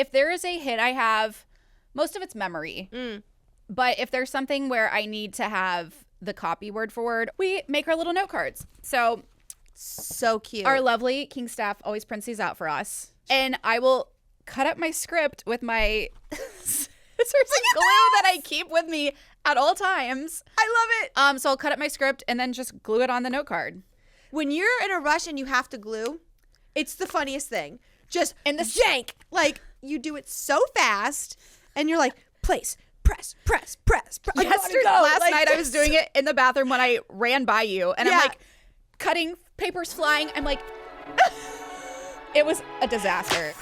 if there is a hit I have, most of it's memory. But if there's something where I need to have the copy word for word, we make our little note cards. So cute. Our lovely King staff always prints these out for us. And I will cut up my script with my scissors and glue that I keep with me at all times. I love it. So I'll cut up my script and then just glue it on the note card. When you're in a rush and you have to glue, it's the funniest thing. Just in the jank. Like, you do it so fast and you're like, place, press. Yesterday, last night I was doing it in the bathroom when I ran by you and I'm like cutting, papers flying. I'm like, it was a disaster.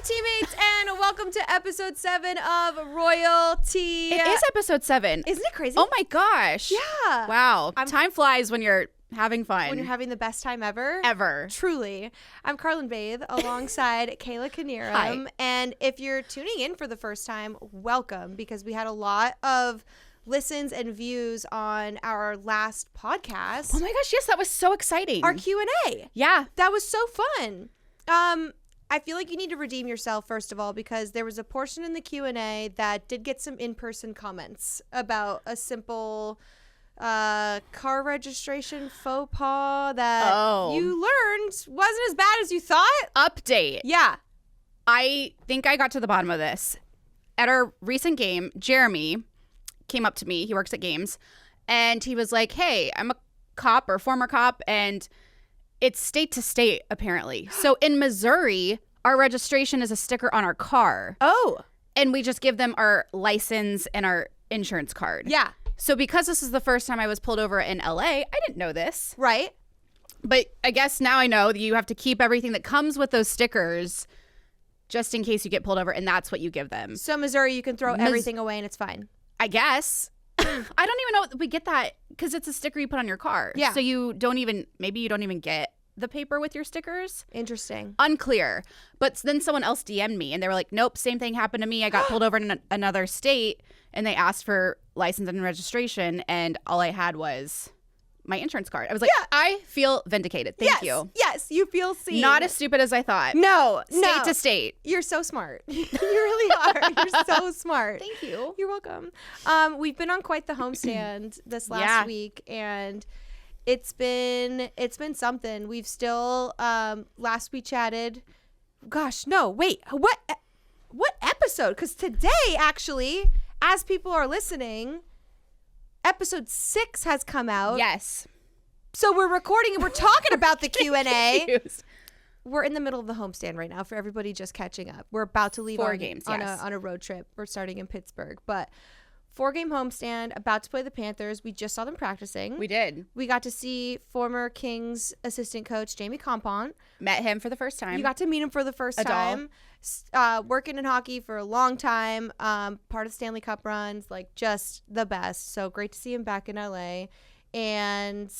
Teammates, and welcome to episode 7 of Royalty. It is episode 7. Isn't it crazy? Oh my gosh. Yeah. Wow. Time flies when you're having fun. When you're having the best time ever. Ever. Truly. I'm Carrlyn Bathe alongside Kayla Kaniram. Hi. And if you're tuning in for the first time, welcome, because we had a lot of listens and views on our last podcast. Oh my gosh, yes, that was so exciting. Our Q&A. Yeah. That was so fun. I feel like you need to redeem yourself, first of all, because there was a portion in the Q&A that did get some in-person comments about a simple car registration faux pas that you learned wasn't as bad as you thought. Update. Yeah. I think I got to the bottom of this. At our recent game, Jeremy came up to me. He works at Games. And he was like, hey, I'm a cop or former cop, and it's state to state, apparently. So in Missouri, our registration is a sticker on our car. Oh. And we just give them our license and our insurance card. Yeah. So because this is the first time I was pulled over in LA, I didn't know this. Right. But I guess now I know that you have to keep everything that comes with those stickers just in case you get pulled over, and that's what you give them. So Missouri, you can throw everything away and it's fine. I guess. I don't even know. We get that because it's a sticker you put on your car. Yeah. So maybe you don't even get the paper with your stickers. Interesting. Unclear. But then someone else DM'd me and they were like, nope, same thing happened to me. I got pulled over in another state and they asked for license and registration and all I had was my insurance card. I was like, I feel vindicated. Thank you. Yes, you feel seen. Not as stupid as I thought. No. State to state. You're so smart. You really are. You're so smart. Thank you. You're welcome. We've been on quite the homestand this last week, and it's been something. We've still last we chatted. Gosh, no, wait. What episode? Because today, actually, as people are listening, episode 6 has come out. Yes. So we're recording and we're talking about the Q&A. We're in the middle of the homestand right now for everybody just catching up. We're about to leave on a road trip. We're starting in Pittsburgh, but 4-game homestand, about to play the Panthers. We just saw them practicing. We did. We got to see former Kings assistant coach Jamie Compont. Met him for the first time. You got to meet him for the first time. Working in hockey for a long time. Part of Stanley Cup runs, like just the best. So great to see him back in LA. And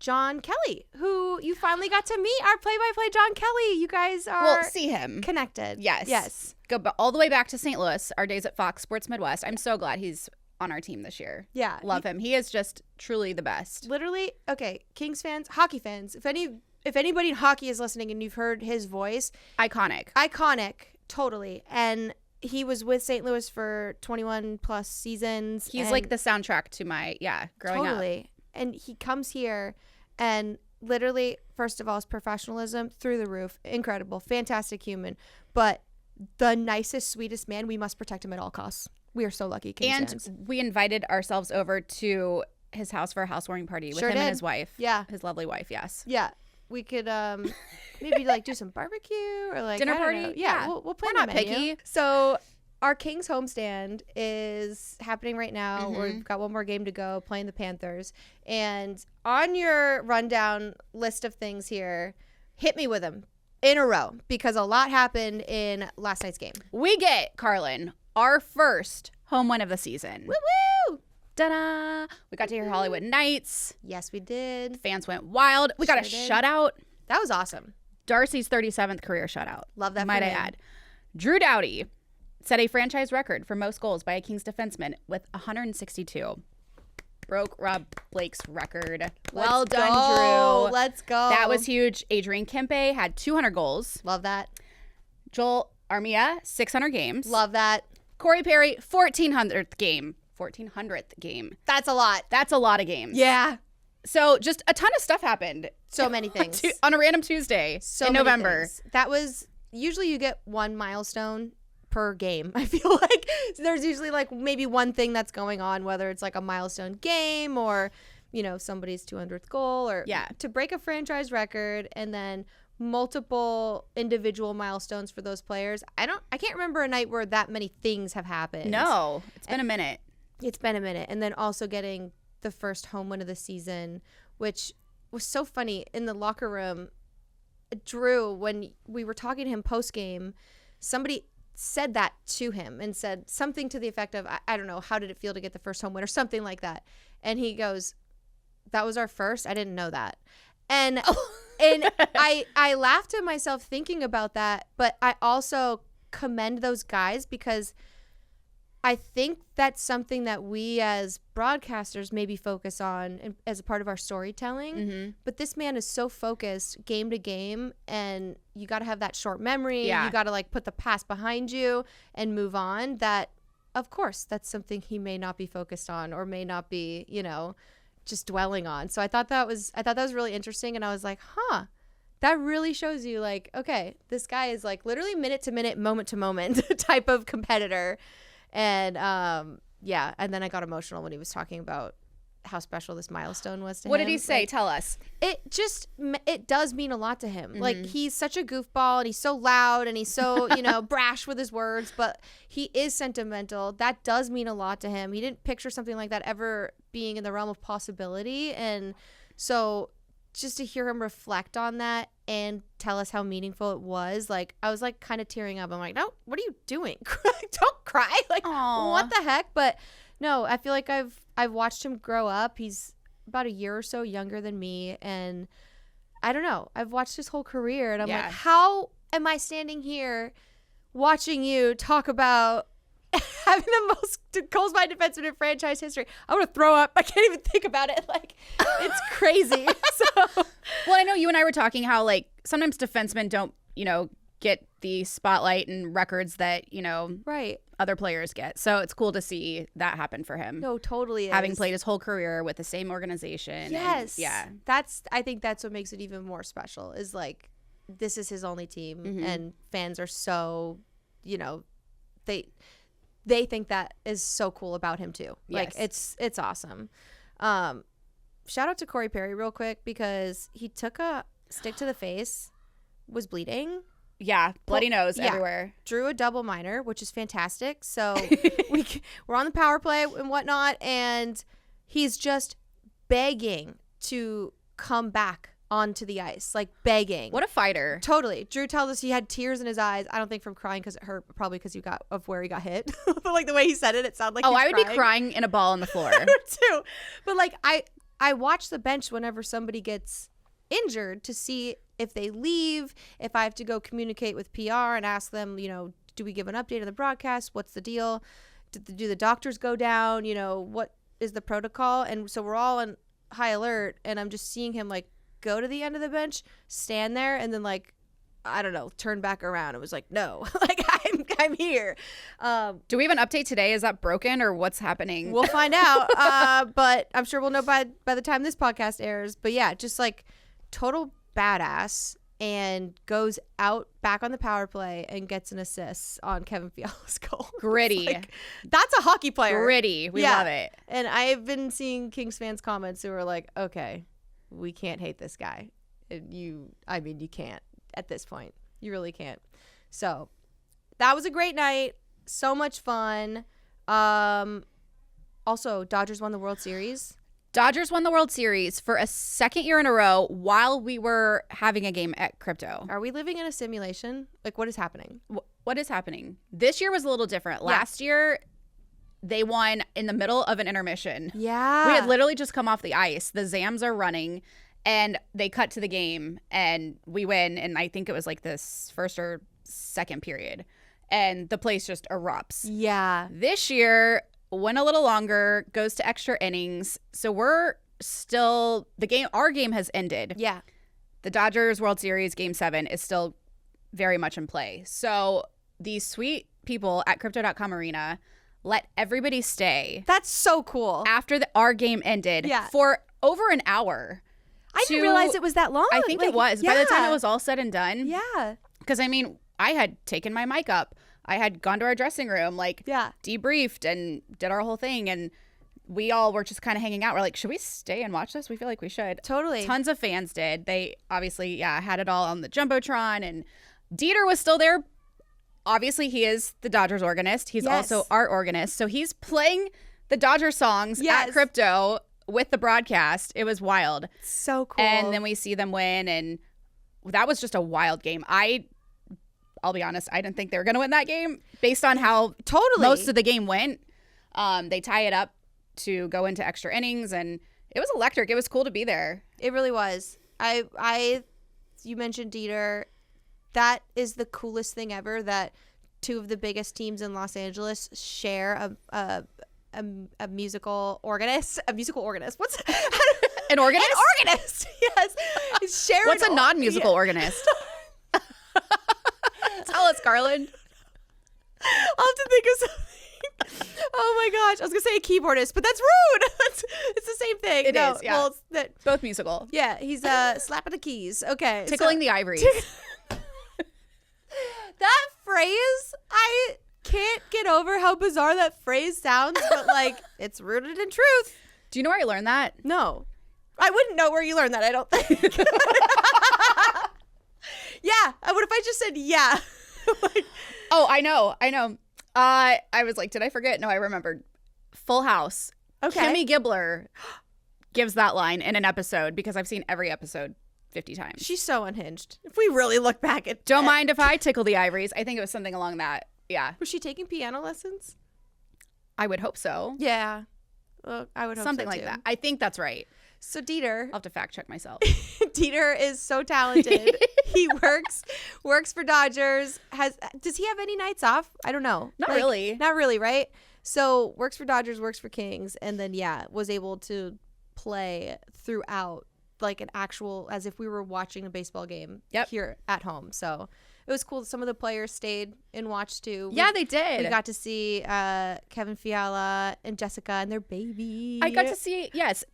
John Kelly, who you finally got to meet, our play-by-play John Kelly. You guys are see him connected. Yes. Go all the way back to St. Louis, our days at Fox Sports Midwest. I'm so glad he's on our team this year. Yeah. Love him. He is just truly the best. Literally, okay, Kings fans, hockey fans, if anybody in hockey is listening and you've heard his voice. Iconic, totally. And he was with St. Louis for 21 plus seasons. He's like the soundtrack to my, growing up. Totally. And he comes here and literally, first of all, his professionalism through the roof. Incredible. Fantastic human. But the nicest, sweetest man. We must protect him at all costs. We are so lucky, Kings fans. We invited ourselves over to his house for a housewarming party with him and his wife. Yeah. His lovely wife, yes. Yeah. We could maybe like do some barbecue or like dinner I don't party. know. Yeah, we'll plan. We're not the menu. picky. So our Kings homestand is happening right now. Mm-hmm. We've got one more game to go, playing the Panthers. And on your rundown list of things here, hit me with them in a row because a lot happened in last night's game. We get, Carrlyn, our first home win of the season. Woo-woo! Ta-da! We got to hear Hollywood Nights. Yes, we did. Fans went wild. We got a shutout. That was awesome. Darcy's 37th career shutout. Love that. Might I add. Drew Doughty set a franchise record for most goals by a Kings defenseman with 162. Broke Rob Blake's record. Well done, Drew. Let's go. That was huge. Adrian Kempe had 200 goals. Love that. Joel Armia, 600 games. Love that. Corey Perry, 1400th game. 1400th game. That's a lot. That's a lot of games. Yeah. So just a ton of stuff happened. So many things. On a random Tuesday in November. Things. That was, usually you get one milestone per game. I feel like there's usually like maybe one thing that's going on, whether it's like a milestone game or, you know, somebody's 200th goal or to break a franchise record and then multiple individual milestones for those players. I can't remember a night where that many things have happened. No, it's been a minute. It's been a minute. And then also getting the first home win of the season, which was so funny in the locker room. Drew, when we were talking to him post game, somebody said that to him and said something to the effect of, I don't know, how did it feel to get the first home win or something like that. And he goes, that was our first? I didn't know that. And and I laughed at myself thinking about that, but I also commend those guys because I think that's something that we as broadcasters maybe focus on as a part of our storytelling. Mm-hmm. But this man is so focused game to game, and you got to have that short memory. Yeah. You got to like put the past behind you and move on. That, of course, that's something he may not be focused on or may not be, you know, just dwelling on. So I thought that was really interesting, and I was like, that really shows you like, okay, this guy is like literally minute to minute, moment to moment type of competitor. And and then I got emotional when he was talking about how special this milestone was to him. What did he say? Like, tell us. It does mean a lot to him. Mm-hmm. Like, he's such a goofball and he's so loud and he's so, you know, brash with his words, but he is sentimental. That does mean a lot to him. He didn't picture something like that ever being in the realm of possibility. And so just to hear him reflect on that and tell us how meaningful it was, like, I was like kind of tearing up. I'm like, no, what are you doing? Don't cry. Like, aww. What the heck? But no, I feel like I've watched him grow up. He's about a year or so younger than me, and I don't know, I've watched his whole career, and I'm like, how am I standing here watching you talk about having the most goals by defenseman in franchise history? I'm gonna throw up. I can't even think about it. Like, it's crazy. So, well, I know you and I were talking how like sometimes defensemen don't, you know, get the spotlight and records that, you know, other players get. So it's cool to see that happen for him. No, totally. Having played his whole career with the same organization. Yes. And, I think that's what makes it even more special is like, this is his only team, mm-hmm. and fans are so, you know, they think that is so cool about him too. Like, it's awesome. Shout out to Corey Perry real quick because he took a stick to the face, was bleeding. Yeah, bloody nose everywhere. Drew a double minor, which is fantastic. So we're on the power play and whatnot, and he's just begging to come back onto the ice, like begging. What a fighter. Totally. Drew tells us he had tears in his eyes. I don't think from crying because it hurt, probably because of where he got hit. But like the way he said it sounded like I would be crying in a ball on the floor. I would too. But like I watch the bench whenever somebody gets injured to see if they leave, if I have to go communicate with PR and ask them, you know, do we give an update on the broadcast? What's the deal? Do the doctors go down? You know, what is the protocol? And so we're all on high alert, and I'm just seeing him like go to the end of the bench, stand there, and then like, I don't know, turn back around. It was like, no, like I'm here. Do we have an update today? Is that broken or what's happening? We'll find out. But I'm sure we'll know by the time this podcast airs. But yeah, just like total badass, and goes out back on the power play and gets an assist on Kevin Fiala's goal. Gritty. Like, that's a hockey player. Gritty. We love it. And I've been seeing Kings fans comments who are like, okay, we can't hate this guy. You can't at this point. You really can't. So that was a great night. So much fun. Also, Dodgers won the World Series. Dodgers won the World Series for a second year in a row while we were having a game at Crypto. Are we living in a simulation? Like, what is happening? What is happening? This year was a little different. Last year, they won in the middle of an intermission. Yeah. We had literally just come off the ice. The Zams are running, And they cut to the game and we win. And I think it was like this first or second period. And the place just erupts. Yeah. This year went a little longer, goes to extra innings. So we're still, our game has ended. Yeah. The Dodgers World Series Game 7 is still very much in play. So these sweet people at Crypto.com Arena let everybody stay. That's so cool. After our game ended for over an hour. I didn't realize it was that long. I think it was. By the time it was all said and done. Yeah. Because, I mean, I had taken my mic up. I had gone to our dressing room, debriefed and did our whole thing. And we all were just kind of hanging out. We're like, should we stay and watch this? We feel like we should. Totally. Tons of fans did. They obviously, had it all on the Jumbotron. And Dieter was still there. Obviously, he is the Dodgers organist. He's also our organist. So he's playing the Dodger songs at Crypto with the broadcast. It was wild. So cool. And then we see them win. And that was just a wild game. I'll be honest, I didn't think they were going to win that game based on how most of the game went. They tie it up to go into extra innings, and it was electric. It was cool to be there. It really was. You mentioned Dieter. That is the coolest thing ever, that two of the biggest teams in Los Angeles share a musical organist. A musical organist. What's an organist? An organist. Yes. What's a non-musical organist? Tell us, Carrlyn. I'll have to think of something. Oh my gosh. I was going to say a keyboardist, but that's rude. It's the same thing. It is, yeah. Well, both musical. Yeah, he's slapping the keys. Okay. Tickling the ivories. That phrase, I can't get over how bizarre that phrase sounds, but it's rooted in truth. Do you know where I learned that? No. I wouldn't know where you learned that, I don't think. Yeah. What if I just said yeah? Oh, I know. I was like, did I forget? No, I remembered. Full House. Okay. Kimmy Gibbler gives that line in an episode because I've seen every episode 50 times. She's so unhinged. If we really look back at Don't mind if I tickle the ivories. I think it was something along that. Yeah. Was she taking piano lessons? I would hope so. Yeah. Well, I would hope something so like too. that. I think that's right. So Dieter. I'll have to fact check myself. Dieter is so talented. He works for Dodgers. Does he have any nights off? I don't know. Not really. Not really, right? So works for Dodgers, works for Kings, and then was able to play throughout an actual, as if we were watching a baseball game here at home. So it was cool. Some of the players stayed and watched too. Yeah, they did. We got to see Kevin Fiala and Jessica and their baby. I got to see,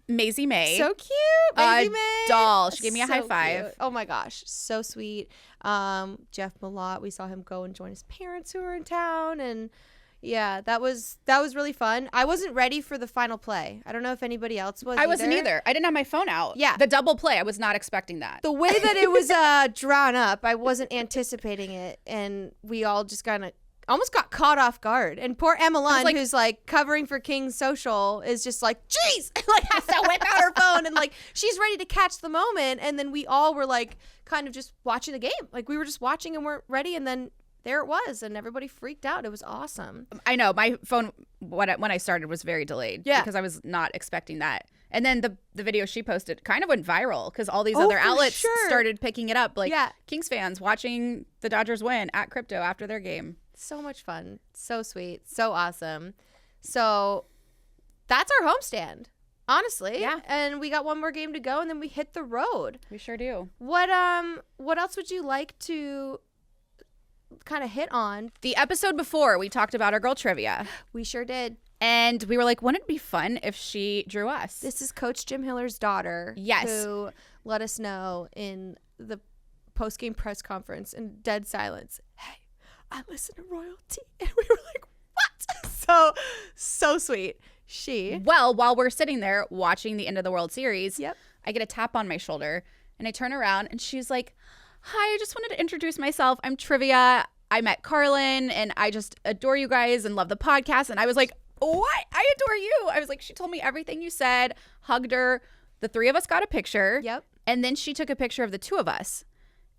Maisie May. So cute. Maisie May. Doll. She gave me a high five. Cute. Oh my gosh. So sweet. Jeff Malott, we saw him go and join his parents who were in town. And yeah, that was really fun. I wasn't ready for the final play. I don't know if anybody else was. I wasn't either. I didn't have my phone out. Yeah. The double play. I was not expecting that. The way that it was drawn up, I wasn't anticipating it. And we all just kind of almost got caught off guard. And poor Emma Lund, who's covering for King's Social, is just jeez, has to whip out her phone. And she's ready to catch the moment. And then we all were kind of just watching the game. We were just watching and weren't ready. And then there it was, and everybody freaked out. It was awesome. I know. My phone, when I started, was very delayed because I was not expecting that. And then the video she posted kind of went viral because all these other outlets started picking it up. Kings fans watching the Dodgers win at Crypto after their game. So much fun. So sweet. So awesome. So that's our homestand, honestly. Yeah. And we got one more game to go, and then we hit the road. We sure do. What else would you like to kind of hit on? The episode before, we talked about our girl trivia. We sure did. And we were like, wouldn't it be fun if she drew us? This is Coach Jim Hiller's daughter. Yes. Who let us know in the post-game press conference in dead silence, hey, I listen to royalty. And we were like, what? So sweet. Well, while we're sitting there watching the end of the World Series, yep. I get a tap on my shoulder and I turn around and she's like, hi, I just wanted to introduce myself. I'm Trivia. I met Carrlyn and I just adore you guys and love the podcast. And I was like, what? I adore you. I was like, she told me everything you said, hugged her. The three of us got a picture. Yep. And then she took a picture of the two of us.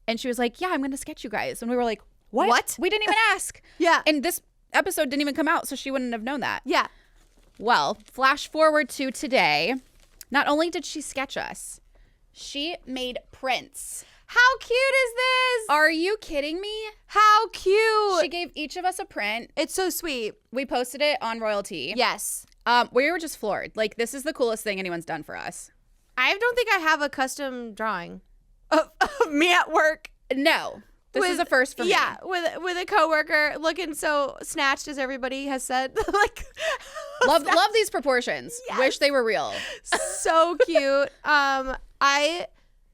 And she was like, yeah, I'm going to sketch you guys. And we were like, what? We didn't even ask. Yeah. And this episode didn't even come out, so she wouldn't have known that. Yeah. Well, flash forward to today. Not only did she sketch us, She made prints. How cute is this? Are you kidding me? How cute. She gave each of us a print. It's so sweet. We posted it on Royalty. Yes. We were just floored. Like, this is the coolest thing anyone's done for us. I don't think I have a custom drawing of me at work. No. This is a first for me. Yeah, with a coworker looking so snatched, as everybody has said. Like, love these proportions. Yes. Wish they were real. So cute.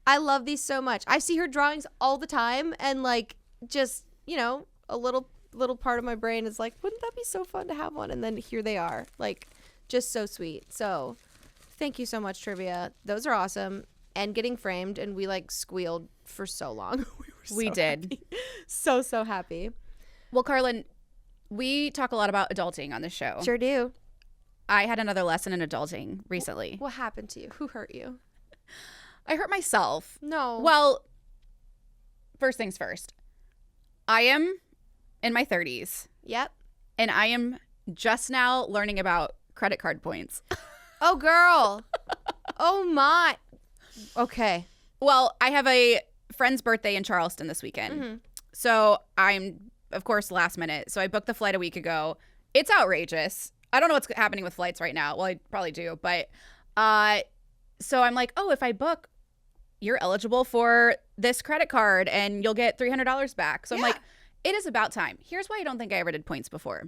I love these so much. I see her drawings all the time, and like, just, you know, a little part of my brain is like, wouldn't that be so fun to have one? And then here they are, like, just so sweet. So thank you so much, Trivia. Those are awesome. And getting framed, and we like squealed for so long. We did. Happy. So happy. Well, Carrlyn, we talk a lot about adulting on this show. Sure do. I had another lesson in adulting recently. What happened to you? Who hurt you? I hurt myself. No. Well, first things first. I am in my 30s. Yep. And I am just now learning about credit card points. Oh, girl. Oh, my. Okay. Well, I have a friend's birthday in Charleston this weekend. Mm-hmm. So I'm, of course, last minute. So I booked the flight a week ago. It's outrageous. I don't know what's happening with flights right now. Well, I probably do. But so I'm like, oh, if I book, you're eligible for this credit card and you'll get $300 back. So I'm like, it is about time. Here's why I don't think I ever did points before.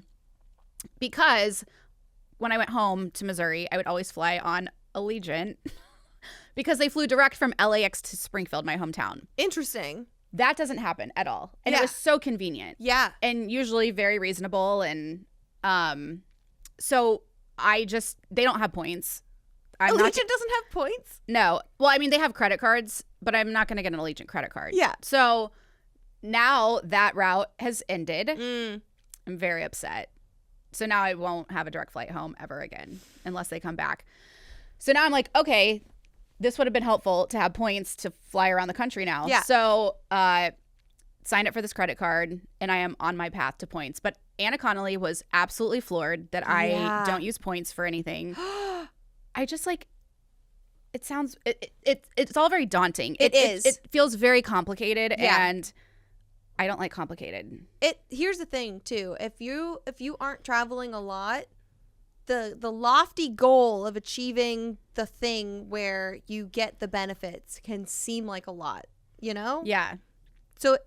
Because when I went home to Missouri, I would always fly on Allegiant because they flew direct from LAX to Springfield, my hometown. Interesting. That doesn't happen at all. And it was so convenient. Yeah. And usually very reasonable. And so they don't have points. Allegiant doesn't have points? No. Well, I mean, they have credit cards, but I'm not going to get an Allegiant credit card. Yeah. So now that route has ended. Mm. I'm very upset. So now I won't have a direct flight home ever again unless they come back. So now I'm like, okay, this would have been helpful to have points to fly around the country now. Yeah. So signed up for this credit card, and I am on my path to points. But Anna Connolly was absolutely floored that I don't use points for anything. I just like, it sounds, it's all very daunting. It is. It feels very complicated, and I don't like complicated. Here's the thing too. If you aren't traveling a lot, the lofty goal of achieving the thing where you get the benefits can seem like a lot, you know? Yeah. So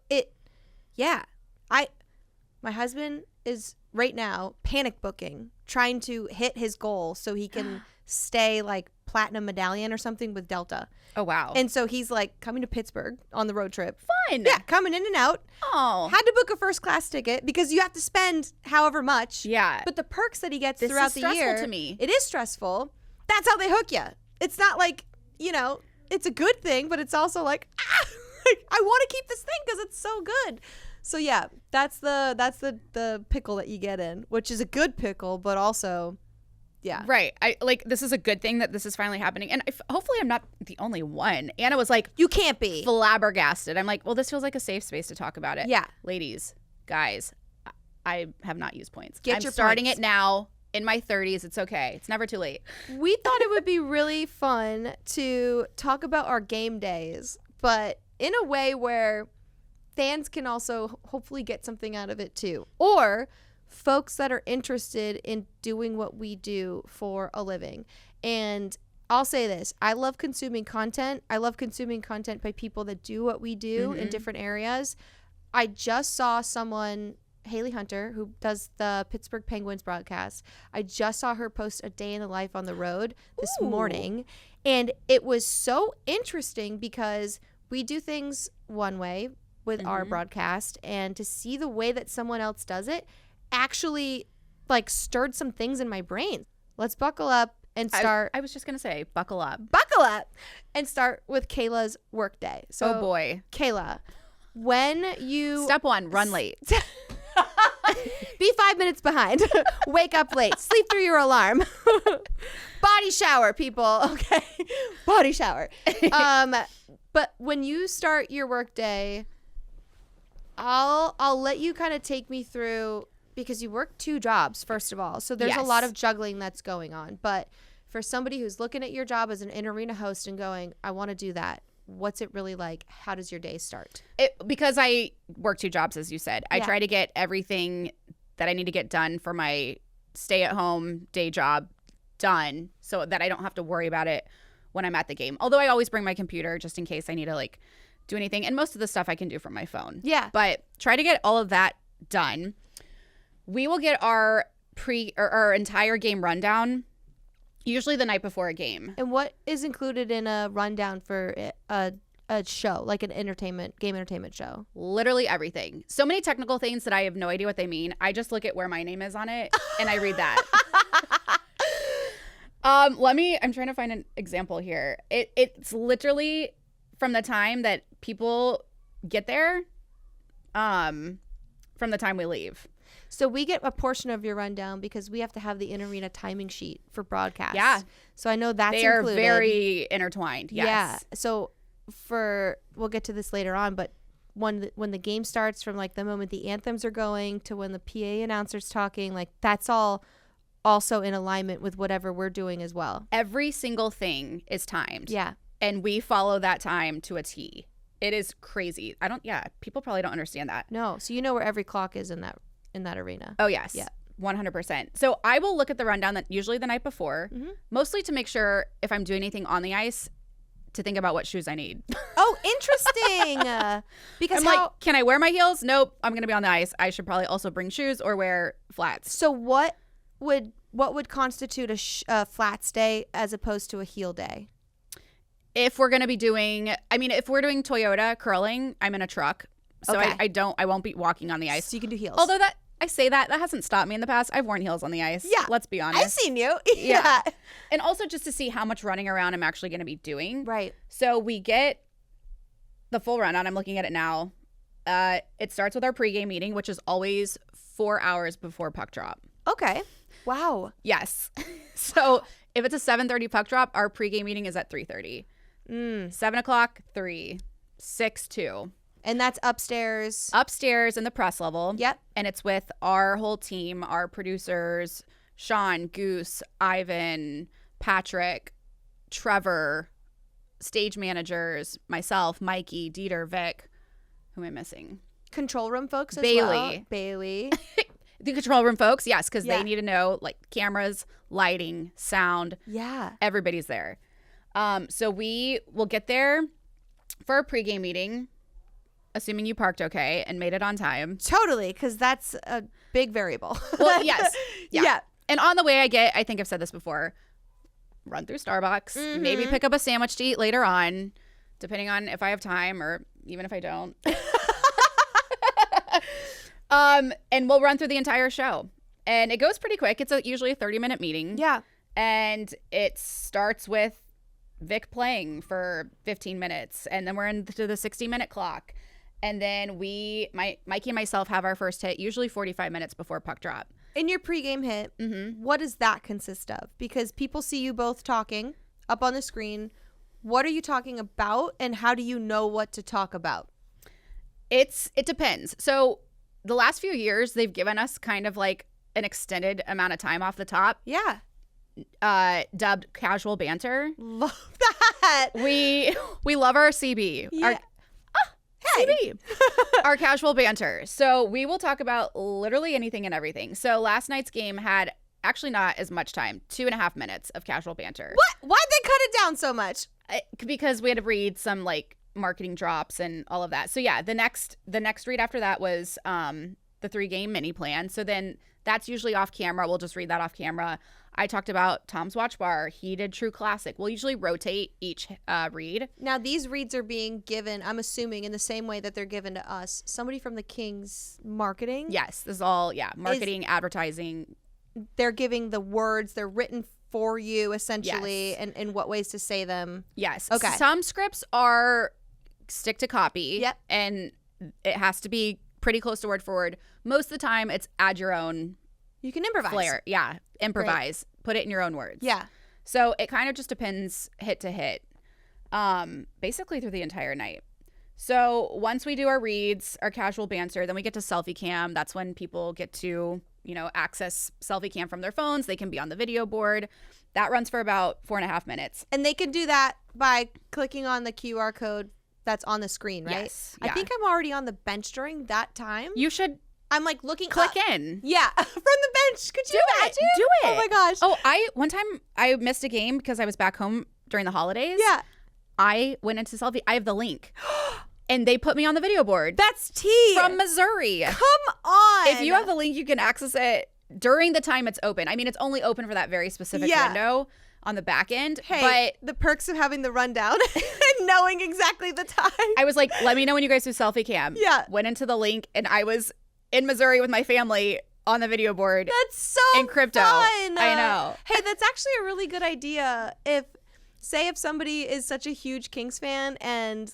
my husband is right now panic booking, trying to hit his goal so he can stay like platinum medallion or something with Delta. Oh, wow. And so he's like coming to Pittsburgh on the road trip. Fun. Yeah, coming in and out. Oh. Had to book a first class ticket because you have to spend however much. Yeah. But the perks that he gets This throughout is the stressful year. to me. It is stressful. That's how they hook you. It's not like, you know, it's a good thing, but it's also like, I want to keep this thing because it's so good. So yeah, that's the pickle that you get in, which is a good pickle, but also, yeah. Right. This is a good thing that this is finally happening. And hopefully I'm not the only one. Anna was like, you can't be flabbergasted. I'm like, well, this feels like a safe space to talk about it. Yeah. Ladies, guys, I have not used points. I'm starting points. It now in my 30s. It's okay. It's never too late. We thought it would be really fun to talk about our game days, but in a way where fans can also hopefully get something out of it too. Or folks that are interested in doing what we do for a living. And I'll say this, I love consuming content. I love consuming content by people that do what we do in different areas. I just saw someone, Haley Hunter, who does the Pittsburgh Penguins broadcast. I just saw her post a day in the life on the road this morning. And it was so interesting because we do things one way with our broadcast, and to see the way that someone else does it actually like stirred some things in my brain. Let's buckle up and start. I was just going to say, buckle up. Buckle up and start with Kayla's workday. So, oh boy. Kayla, when you... Step 1, run late. Be 5 minutes behind. Wake up late. Sleep through your alarm. Body shower, people. Okay. Body shower. But when you start your workday, I'll let you kind of take me through, because you work 2 jobs, first of all. So there's a lot of juggling that's going on. But for somebody who's looking at your job as an in-arena host and going, I want to do that, What's it really like? How does your day start? Because I work 2 jobs, as you said. I Yeah. try to get everything that I need to get done for my stay-at-home day job done so that I don't have to worry about it when I'm at the game. Although I always bring my computer just in case I need to like do anything. And most of the stuff I can do from my phone. Yeah. But try to get all of that done. We will get our our entire game rundown usually the night before a game. And what is included in a rundown for a show, like an game entertainment show? Literally everything. So many technical things that I have no idea what they mean. I just look at where my name is on it and I read that. I'm trying to find an example here. It's literally from the time that people get there, from the time we leave. So we get a portion of your rundown because we have to have the in-arena timing sheet for broadcast. Yeah. So I know that's They are included. very intertwined. Yes. Yeah. So we'll get to this later on, but when the game starts, from like the moment the anthems are going to when the PA announcer's talking, like that's all also in alignment with whatever we're doing as well. Every single thing is timed. Yeah. And we follow that time to a T. It is crazy. People probably don't understand that. No. So you know where every clock is in that arena. Oh, yes. Yeah. 100%. So I will look at the rundown usually the night before, Mm-hmm. mostly to make sure if I'm doing anything on the ice to think about what shoes I need. Oh, interesting. Because I'm like, can I wear my heels? Nope. I'm going to be on the ice. I should probably also bring shoes or wear flats. So what would constitute a flats day as opposed to a heel day? If we're going to be doing, if we're doing Toyota curling, I'm in a truck. So Okay. I won't be walking on the ice. So you can do heels. Although I say that hasn't stopped me in the past. I've worn heels on the ice. Yeah. Let's be honest. I've seen you. Yeah. And also just to see how much running around I'm actually going to be doing. Right. So we get the full rundown. I'm looking at it now. It starts with our pregame meeting, which is always 4 hours before puck drop. Okay. Wow. Yes. So if it's a 7:30 puck drop, our pregame meeting is at 3:30. 7 o'clock, 3. 6, 2. And that's upstairs. Upstairs in the press level. Yep. And it's with our whole team, our producers, Sean, Goose, Ivan, Patrick, Trevor, stage managers, myself, Mikey, Dieter, Vic. Who am I missing? Control room folks as Bailey. well. Bailey. The control room folks, yes, because Yeah. they need to know like cameras, lighting, sound. Yeah. Everybody's there. So we will get there for a pregame meeting, assuming you parked okay and made it on time. Totally, because that's a big variable. Well, yes. Yeah. Yeah. And on the way I think I've said this before, run through Starbucks, maybe pick up a sandwich to eat later on, depending on if I have time or even if I don't. And we'll run through the entire show. And it goes pretty quick. It's usually a 30-minute meeting. Yeah. And it starts with Vic playing for 15 minutes. And then we're into the 60-minute clock. And then Mikey and myself have our first hit, usually 45 minutes before puck drop. In your pregame hit, what does that consist of? Because people see you both talking up on the screen. What are you talking about, and how do you know what to talk about? It depends. So the last few years, they've given us kind of like an extended amount of time off the top, Yeah. dubbed casual banter. Love that. We love our CB. Yeah. CB. Our casual banter. So we will talk about literally anything and everything. So last night's game had actually not as much time, 2.5 minutes of casual banter. What? Why'd they cut it down so much? Because we had to read some like marketing drops and all of that. So yeah, the next read after that was the 3-game mini plan. So then that's usually off camera. We'll just read that off camera. I talked about Tom's Watch Bar. He did True Classic. We'll usually rotate each read. Now, these reads are being given, I'm assuming, in the same way that they're given to us. Somebody from the King's marketing. Yes, this is all, marketing, advertising. They're giving the words. They're written for you, essentially, Yes. and in what ways to say them. Yes. Okay. Some scripts are stick to copy. Yep. And it has to be pretty close to word for word. Most of the time, it's add your own You can improvise. flair. Yeah. Improvise. Put it in your own words. Yeah. So it kind of just depends hit to hit, basically through the entire night. So once we do our reads, our casual banter, then we get to selfie cam. That's when people get to, access selfie cam from their phones. They can be on the video board. That runs for about 4.5 minutes. And they can do that by clicking on the QR code that's on the screen, right? Yes. I think I'm already on the bench during that time. You should I'm like looking click up. in. Yeah, from the bench. Could you imagine? Do it. Oh my gosh. Oh, one time I missed a game because I was back home during the holidays. Yeah. I went into selfie. I have the link. And they put me on the video board. That's tea. From Missouri. Come on. If you have the link, you can access it during the time it's open. I mean, it's only open for that very specific window on the back end. Hey, but the perks of having the rundown and knowing exactly the time. I was like, let me know when you guys do selfie cam. Yeah. Went into the link and I was in Missouri with my family on the video board. That's so in crypto. Fun. I know. Hey, that's actually a really good idea. If somebody is such a huge Kings fan and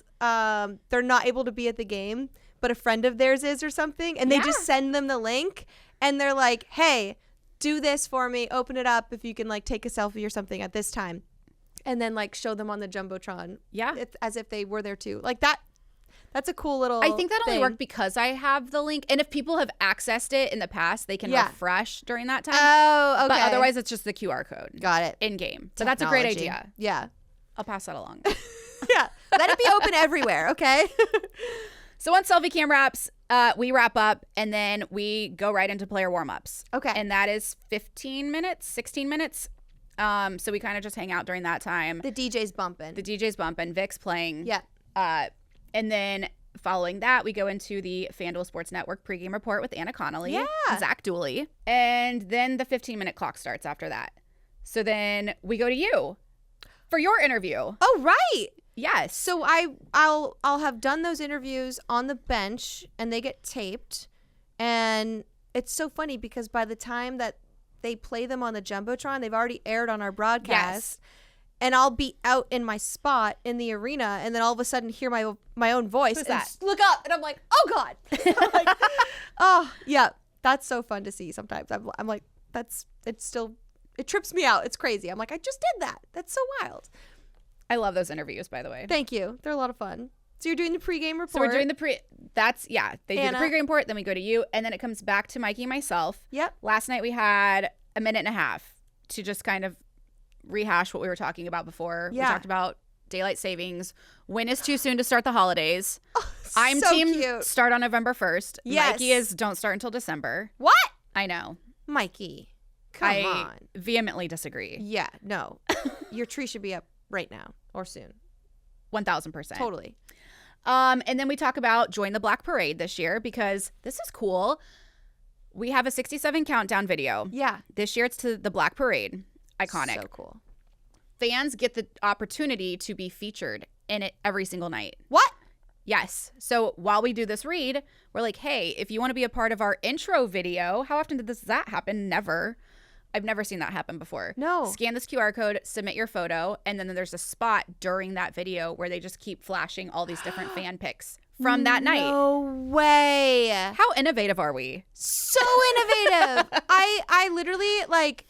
they're not able to be at the game, but a friend of theirs is or something, and they just send them the link and they're like, hey, do this for me, open it up if you can like take a selfie or something at this time, and then like show them on the Jumbotron as if they were there too. Like that's a cool little I think that only thing. worked because I have the link, and if people have accessed it in the past, they can refresh during that time. Oh, okay. But otherwise it's just the QR code. Got it. In game. So that's a great idea. Yeah. I'll pass that along. Yeah. Let it be open everywhere, okay? So once selfie cam wraps, we wrap up, and then we go right into player warm-ups. Okay. And that is 15 minutes, 16 minutes. So we kind of just hang out during that time. The DJ's bumping. Vic's playing. Yeah. And then following that, we go into the FanDuel Sports Network pregame report with Anna Connolly and Zach Dooley. And then the 15-minute clock starts after that. So then we go to you for your interview. Oh, right. Yes. So I'll have done those interviews on the bench, and they get taped. And it's so funny because by the time that they play them on the Jumbotron, they've already aired on our broadcast. Yes. And I'll be out in my spot in the arena, and then all of a sudden hear my own voice. Who's that? Look up, and I'm like, oh God. I'm like, oh yeah, that's so fun to see. Sometimes I'm like, it trips me out. It's crazy. I'm like, I just did that. That's so wild. I love those interviews, by the way. Thank you. They're a lot of fun. So you're doing the pregame report. So we're doing they do the pregame report, then we go to you, and then it comes back to Mikey and myself. Yep. Last night we had a minute and a half to just kind of rehash what we were talking about before. Yeah. We talked about daylight savings. When is too soon to start the holidays? Oh, I'm so team cute. Start on November 1st. Yes. Mikey is don't start until December. What? I know. Mikey, come on. Vehemently disagree. Yeah, no. Your tree should be up right now or soon. 1,000%. Totally. And then we talk about join the Black Parade this year because this is cool. We have a 67 countdown video. Yeah. This year it's to the Black Parade. Iconic. So cool. Fans get the opportunity to be featured in it every single night. What? Yes. So while we do this read, we're like, hey, if you want to be a part of our intro video, how often does that happen? Never. I've never seen that happen before. No. Scan this QR code, submit your photo, and then there's a spot during that video where they just keep flashing all these different fan pics from that night. No way. How innovative are we? So innovative. I literally, like,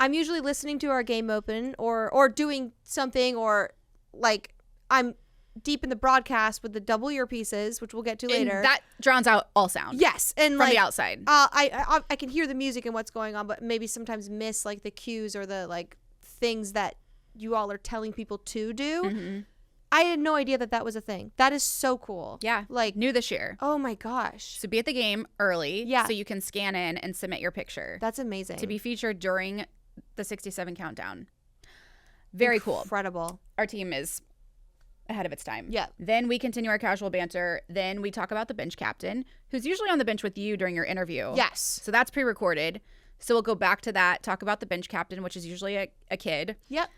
I'm usually listening to our game open or doing something, or like I'm deep in the broadcast with the double earpieces, which we'll get to later. And that drowns out all sound. Yes, and from like, the outside. I can hear the music and what's going on, but maybe sometimes miss like the cues or the like things that you all are telling people to do. Mm-hmm. I had no idea that was a thing. That is so cool. Yeah, like new this year. Oh my gosh! So be at the game early. Yeah, so you can scan in and submit your picture. That's amazing. To be featured during the 67 countdown. Very cool. Incredible. Our team is ahead of its time. Yeah. Then we continue our casual banter. Then we talk about the bench captain, who's usually on the bench with you during your interview. Yes. So that's pre-recorded. So we'll go back to that, talk about the bench captain, which is usually a kid. Yep.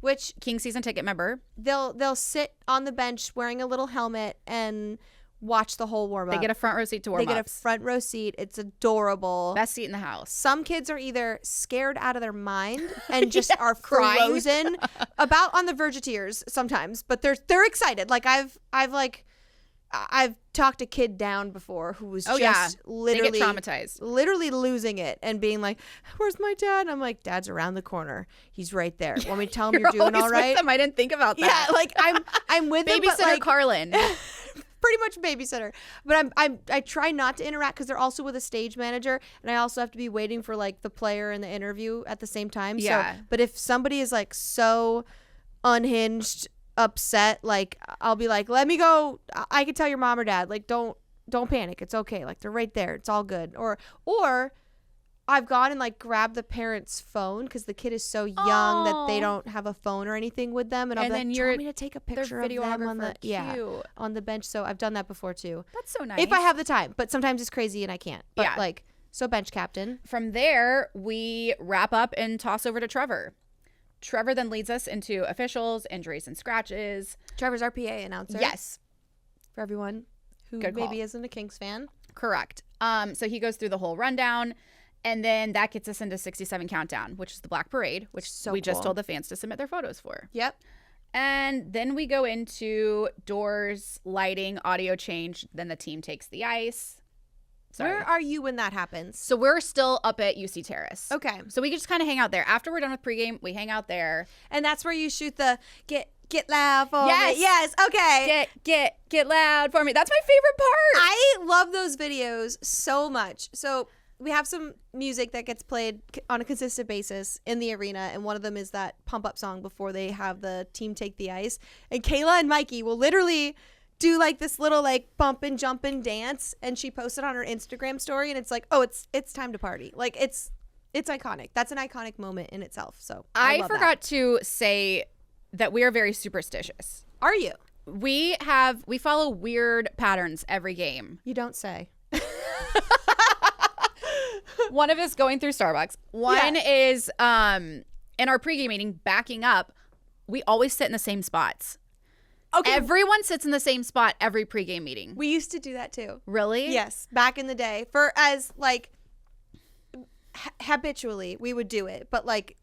Which King season ticket member. They'll sit on the bench wearing a little helmet and watch the whole warm up. They get a front row seat to warm up. They get a front row seat. It's adorable. Best seat in the house. Some kids are either scared out of their mind and just are frozen, about on the verge of tears sometimes, but they're excited. Like I've talked a kid down before who was literally they get traumatized, literally losing it and being like, "Where's my dad?" And I'm like, "Dad's around the corner. He's right there. Want me to tell him you're doing all right?" With them. I didn't think about that. Yeah, like I'm with them, babysitter like, Carrlyn. pretty much a babysitter. But I try not to interact because they're also with a stage manager, and I also have to be waiting for like the player and the interview at the same time. Yeah. So, but if somebody is like so unhinged, upset, like I'll be like, let me go. I can tell your mom or dad, like don't panic. It's okay. Like they're right there. It's all good. Or I've gone and like grabbed the parent's phone because the kid is so young that they don't have a phone or anything with them, and I'll be like, do you want me to take a picture of them on the bench? So I've done that before too. That's so nice. If I have the time, but sometimes it's crazy and I can't. But like, so bench captain. From there, we wrap up and toss over to Trevor. Trevor then leads us into officials, injuries and scratches. Trevor's our PA announcer. Yes. For everyone who maybe isn't a Kings fan. Correct. So he goes through the whole rundown. And then that gets us into 67 Countdown, which is the Black Parade, which we just told the fans to submit their photos for. Yep. And then we go into doors, lighting, audio change. Then the team takes the ice. Sorry. Where are you when that happens? So we're still up at UC Terrace. Okay. So we just kind of hang out there. After we're done with pregame, we hang out there. And that's where you shoot the get loud for me. Yes. Okay. Get loud for me. That's my favorite part. I love those videos so much. So we have some music that gets played on a consistent basis in the arena, and one of them is that pump up song before they have the team take the ice. And Kayla and Mikey will literally do like this little like bump and jump and dance, and she posted on her Instagram story, and it's like, oh, it's time to party. Like it's iconic. That's an iconic moment in itself. So I forgot to say that we are very superstitious. Are you? We follow weird patterns every game. You don't say. One of us going through Starbucks. One is in our pregame meeting, backing up. We always sit in the same spots. Okay. Everyone sits in the same spot every pregame meeting. We used to do that too. Really? Yes. Back in the day. For as like habitually we would do it, but like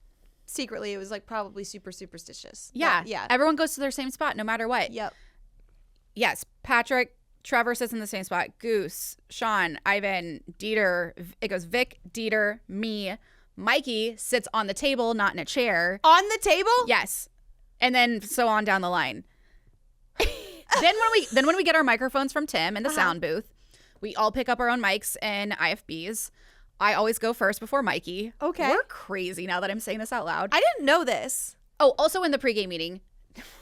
secretly it was like probably super superstitious. Yeah. But, yeah. Everyone goes to their same spot no matter what. Yep. Yes. Patrick, Trevor sits in the same spot. Goose, Sean, Ivan, Dieter. It goes Vic, Dieter, me. Mikey sits on the table, not in a chair. On the table? Yes. And then so on down the line. then when we get our microphones from Tim in the sound booth, we all pick up our own mics and IFBs. I always go first before Mikey. Okay. We're crazy now that I'm saying this out loud. I didn't know this. Oh, also in the pregame meeting,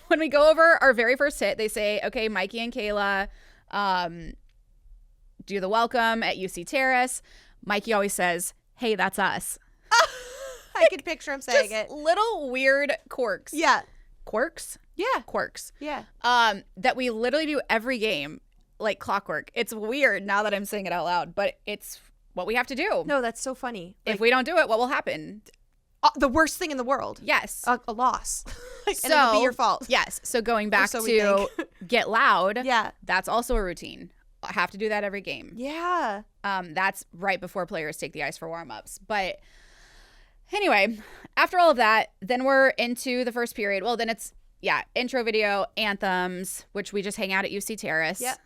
when we go over our very first hit, they say, okay, Mikey and Kayla, do the welcome at UC Terrace. Mikey always says, hey, that's us. I could picture him saying just it. Little weird quirks. Yeah. Quirks? Yeah. Quirks. Yeah. That we literally do every game, like clockwork. It's weird now that I'm saying it out loud, but it's what we have to do. No, that's so funny. If we don't do it, what will happen? The worst thing in the world. Yes. A loss. And it'll be your fault. Yes. So going back so to get loud. Yeah. That's also a routine. I have to do that every game. Yeah. That's right before players take the ice for warm-ups. But anyway, after all of that, then we're into the first period. Well, then it's, intro video, anthems, which we just hang out at UC Terrace. Yep.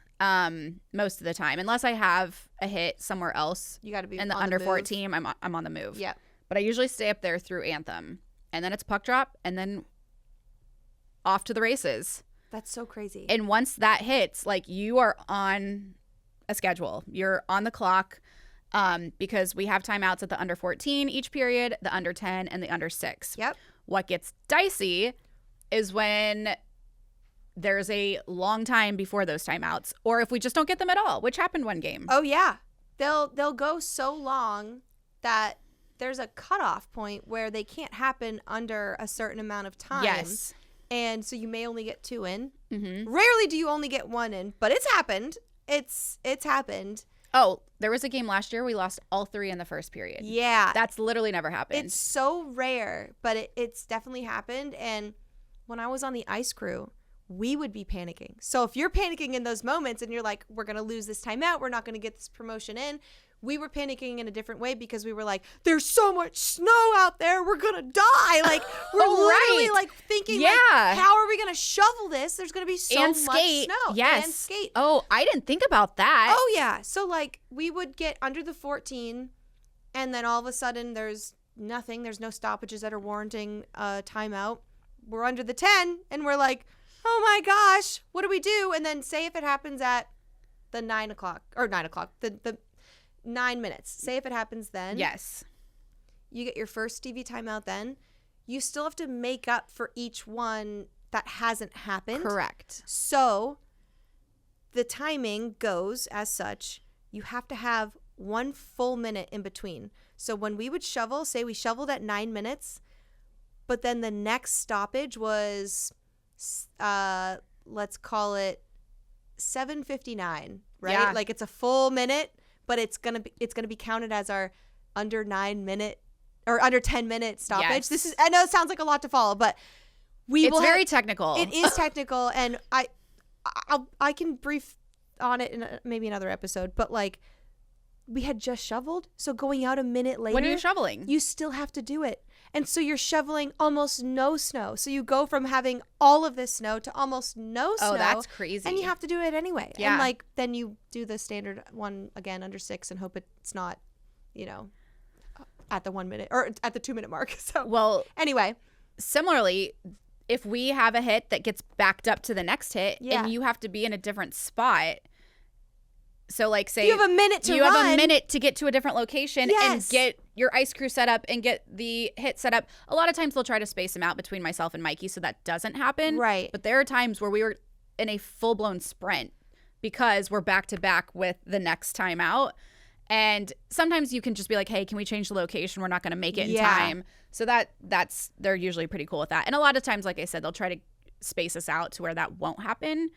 Most of the time. Unless I have a hit somewhere else. You got to be in the under 14, I'm on the move. Yeah. But I usually stay up there through anthem. And then it's puck drop, and then off to the races. That's so crazy. And once that hits, like, you are on a schedule. You're on the clock because we have timeouts at the under 14 each period, the under 10, and the under 6. Yep. What gets dicey is when there's a long time before those timeouts, or if we just don't get them at all, which happened one game. Oh, yeah. They'll go so long that there's a cutoff point where they can't happen under a certain amount of time. Yes. And so you may only get 2 in. Mm-hmm. Rarely do you only get 1 in, but it's happened. It's happened. Oh, there was a game last year we lost all 3 in the first period. Yeah. That's literally never happened. It's so rare, but it's definitely happened. And when I was on the ice crew, we would be panicking. So if you're panicking in those moments and you're like, we're going to lose this timeout, we're not going to get this promotion in, we were panicking in a different way because we were like, there's so much snow out there, we're going to die. Like, we're literally like thinking, like, how are we going to shovel this? There's going to be so much snow. Yes. And skate. Oh, I didn't think about that. Oh, yeah. So, like, we would get under the 14, and then all of a sudden there's nothing. There's no stoppages that are warranting a timeout. We're under the 10, and we're like, oh my gosh, what do we do? And then say if it happens at the 9 o'clock, the 9 minutes. Say if it happens then. Yes. You get your first TV timeout then. You still have to make up for each one that hasn't happened. Correct. So the timing goes as such. You have to have 1 full minute in between. So when we would shovel, say we shoveled at 9 minutes, but then the next stoppage was, let's call it 7:59, right? Yeah. Like it's a full minute, but it's gonna be counted as our under 9 minute or under 10 minute stoppage. Yes. I know it sounds like a lot to follow, but it's very technical. It is technical, and I can brief on it in maybe another episode, but like we had just shoveled, so going out a minute later, when are you shoveling? You still have to do it. And so you're shoveling almost no snow. So you go from having all of this snow to almost no snow. Oh, that's crazy. And you have to do it anyway. Yeah. And like then you do the standard one again under 6 and hope it's not, at the 1 minute or at the 2 minute mark. So well, anyway, similarly, if we have a hit that gets backed up to the next hit and you have to be in a different spot. So like say you have a minute to have a minute to get to a different location Yes. and get your ice crew set up and get the hit set up. A lot of times they'll try to space them out between myself and Mikey so that doesn't happen. Right. But there are times where we were in a full-blown sprint because we're back to back with the next time out. And sometimes you can just be like, hey, can we change the location? We're not going to make it in time. So they're usually pretty cool with that. And a lot of times, like I said, they'll try to space us out to where that won't happen.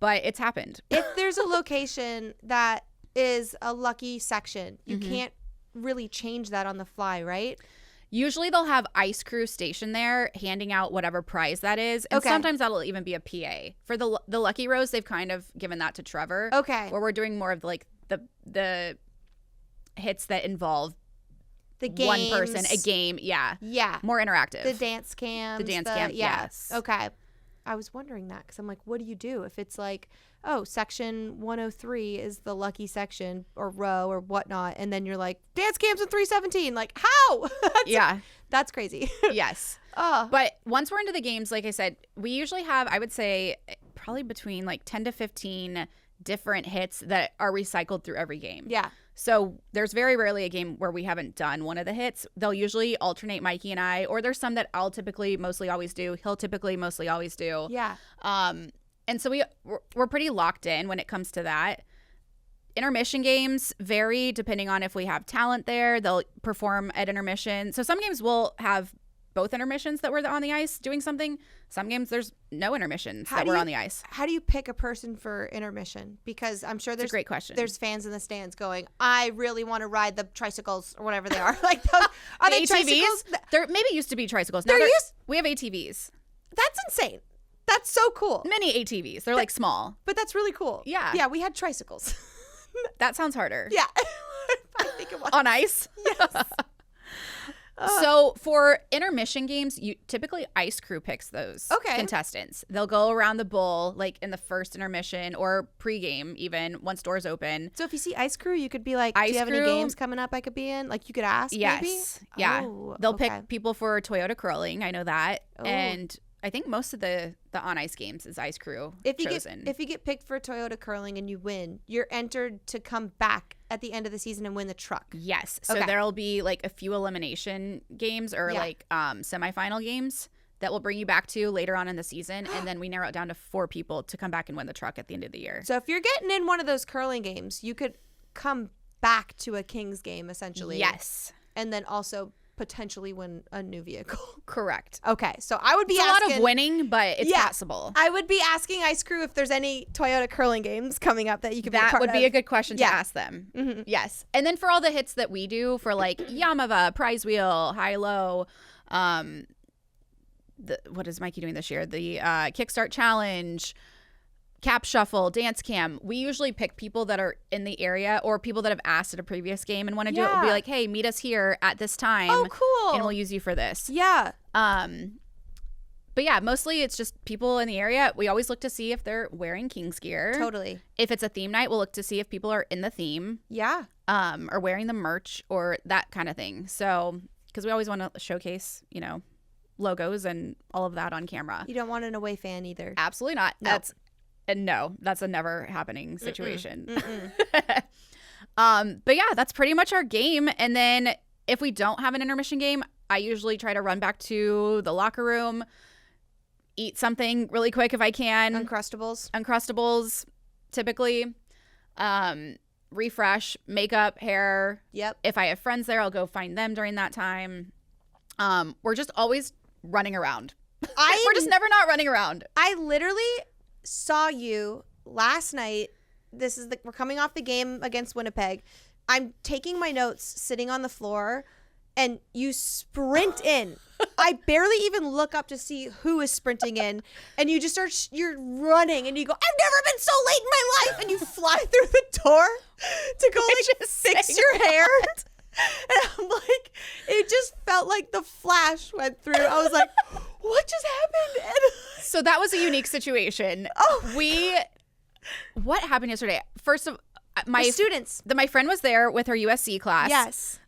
But it's happened. If there's a location that is a lucky section, you can't really change that on the fly, right? Usually they'll have ice crew stationed there handing out whatever prize that is. And sometimes that'll even be a PA. For the Lucky Rose, they've kind of given that to Trevor. Okay. Where we're doing more of like the hits that involve the games, one person, a game. Yeah. Yeah. More interactive. The dance cams. Yes. Okay. I was wondering that because I'm like, what do you do if it's like, oh, section 103 is the lucky section or row or whatnot, and then you're like, dance cams in 317, like how? That's crazy. Yes. Oh. But once we're into the games, like I said, we usually have, I would say, probably between like 10 to 15 different hits that are recycled through every game. Yeah. So there's very rarely a game where we haven't done one of the hits. They'll usually alternate Mikey and I, or there's some that I'll typically mostly always do. He'll typically mostly always do. Yeah. And so we're pretty locked in when it comes to that. Intermission games vary depending on if we have talent there. They'll perform at intermission. So some games will have both intermissions that we're on the ice doing something. Some games there's no intermissions that we're on the ice. How do you pick a person for intermission? Because I'm sure there's a great question. There's fans in the stands going, I really want to ride the tricycles or whatever they are. Like those, are they ATVs? tricycles? There maybe used to be tricycles. We have ATVs. That's insane. That's so cool. Mini ATVs. They're like small. But that's really cool. Yeah. Yeah, we had tricycles. That sounds harder. Yeah. I think it was. On ice? Yes. So for intermission games, typically ice crew picks those contestants. They'll go around the bowl like in the first intermission or pregame even once doors open. So if you see ice crew, you could be like, do you have any games coming up I could be in? Like you could ask yes. maybe? Yeah. Oh, They'll pick people for Toyota Curling. I know that. Oh. And I think most of the on ice games is ice crew chosen. If you get picked for Toyota Curling and you win, you're entered to come back at the end of the season and win the truck. Yes. So there'll be like a few elimination games or like semifinal games that we'll bring you back to later on in the season. And then we narrow it down to 4 people to come back and win the truck at the end of the year. So if you're getting in one of those curling games, you could come back to a Kings game essentially. Yes. And then also potentially win a new vehicle. Correct. Okay, so I would be asking, a lot of winning, but it's possible. I would be asking Ice Crew if there's any Toyota curling games coming up that you could be a part of. That would be a good question to ask them. Mm-hmm. Yes. And then for all the hits that we do for like Yamava, Prize Wheel, High Low, what is Mikey doing this year? The Kickstart Challenge, Cap Shuffle, Dance Cam. We usually pick people that are in the area or people that have asked at a previous game and want to do it. We'll be like, hey, meet us here at this time. Oh, cool. And we'll use you for this. Yeah. But yeah, mostly it's just people in the area. We always look to see if they're wearing Kings gear. Totally. If it's a theme night, we'll look to see if people are in the theme. Yeah. Or wearing the merch or that kind of thing. So, because we always want to showcase, logos and all of that on camera. You don't want an away fan either. Absolutely not. No. That's a never happening situation. But yeah, that's pretty much our game. And then if we don't have an intermission game, I usually try to run back to the locker room, eat something really quick if I can. Uncrustables, typically. Refresh, makeup, hair. Yep. If I have friends there, I'll go find them during that time. We're just always running around. We're just never not running around. I literally saw you last night. We're coming off the game against Winnipeg. I'm taking my notes, sitting on the floor, and you sprint in. I barely even look up to see who is sprinting in, and you just you're running, and you go, I've never been so late in my life, and you fly through the door to go like fix your hair. And I'm like, it just felt like the flash went through. I was like, what just happened? So that was a unique situation. What happened yesterday? First of my students. My friend was there with her USC class. Yes.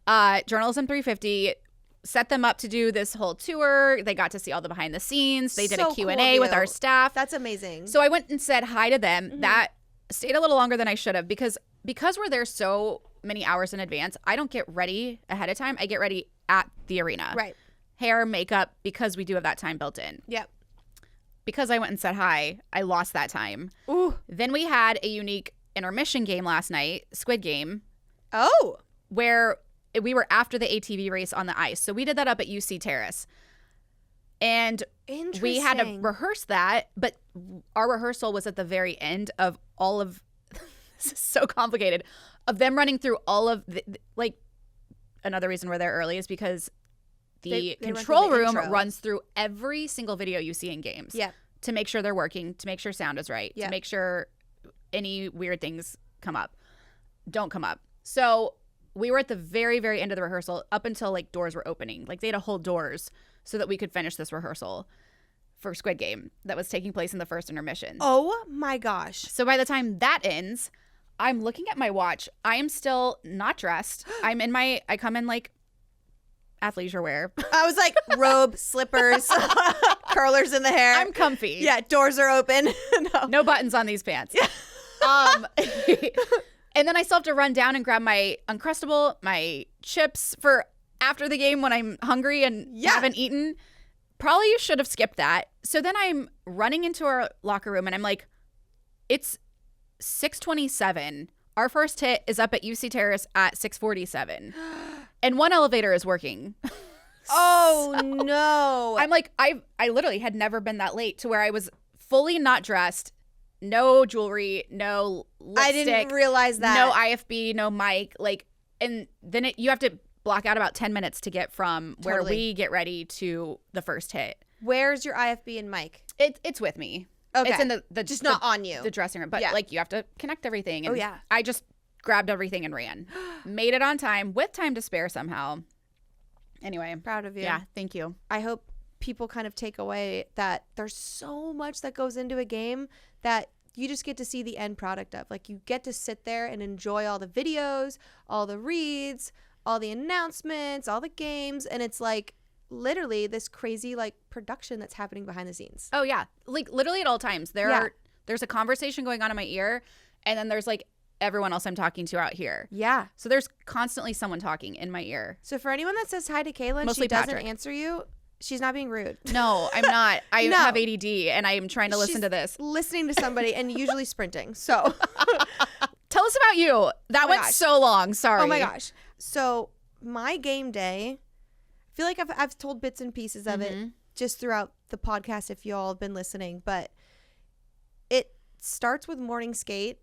Journalism 350 set them up to do this whole tour. They got to see all the behind the scenes. They did a Q&A with our staff. That's amazing. So I went and said hi to them. That stayed a little longer than I should have because we're there so many hours in advance. I don't get ready ahead of time. I get ready at the arena. Right. Hair, makeup, because we do have that time built in. Yep. Because I went and said hi, I lost that time. Ooh. Then we had a unique intermission game last night, Squid Game. Oh. Where we were after the ATV race on the ice. So we did that up at UC Terrace. And we had to rehearse that, but our rehearsal was at the very end of all of this is so complicated, of them running through all of like another reason we're there early is because the control room runs through every single video you see in games. Yeah. To make sure they're working, to make sure sound is right, to make sure any weird things don't come up. So we were at the very, very end of the rehearsal up until like doors were opening. Like they had to hold doors so that we could finish this rehearsal for Squid Game that was taking place in the first intermission. Oh my gosh. So by the time that ends, I'm looking at my watch. I am still not dressed. I come in like athleisure wear. I was like robe, slippers, curlers in the hair. I'm comfy. Yeah, doors are open. No buttons on these pants. Yeah. And then I still have to run down and grab my Uncrustable, my chips for after the game when I'm hungry and haven't eaten. Probably you should have skipped that. So then I'm running into our locker room and I'm like, it's 6:27. Our first hit is up at UC Terrace at 6:47. And one elevator is working. Oh, no. I'm like, I literally had never been that late to where I was fully not dressed, no jewelry, no lipstick. I didn't realize that. No IFB, no mic. Like, and then you have to block out about 10 minutes to get from where we get ready to the first hit. Where's your IFB and mic? It's with me. Okay. It's in the just not on you. The dressing room. But like you have to connect everything. And yeah. I just grabbed everything and ran. Made it on time with time to spare somehow. Anyway. I'm proud of you. Yeah, thank you. I hope people kind of take away that there's so much that goes into a game that you just get to see the end product of. Like you get to sit there and enjoy all the videos, all the reads, all the announcements, all the games. And it's like literally this crazy like production that's happening behind the scenes. Oh yeah. Like literally at all times. There's a conversation going on in my ear and then there's like everyone else I'm talking to out here. Yeah. So there's constantly someone talking in my ear. So for anyone that says hi to Kayla and Mostly she doesn't Patrick. answer you, she's not being rude. No, I'm not. I have ADD and I am trying to listen She's to this. Listening to somebody and usually sprinting. So tell us about you. That went so long. Sorry. Oh my gosh. So my game day, I feel like I've told bits and pieces of it just throughout the podcast if you all have been listening, but it starts with morning skate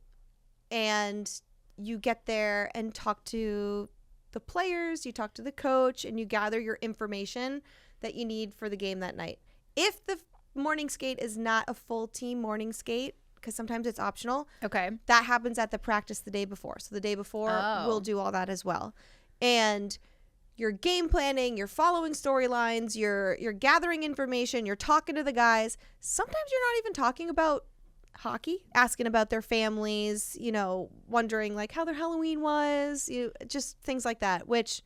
and you get there and talk to the players, you talk to the coach, and you gather your information that you need for the game that night. If the morning skate is not a full team morning skate, because sometimes it's optional, okay, that happens at the practice the day before. So the day before, we'll do all that as well. And you're game planning, you're following storylines, you're gathering information, you're talking to the guys. Sometimes you're not even talking about hockey, asking about their families, wondering like how their Halloween was, just things like that, which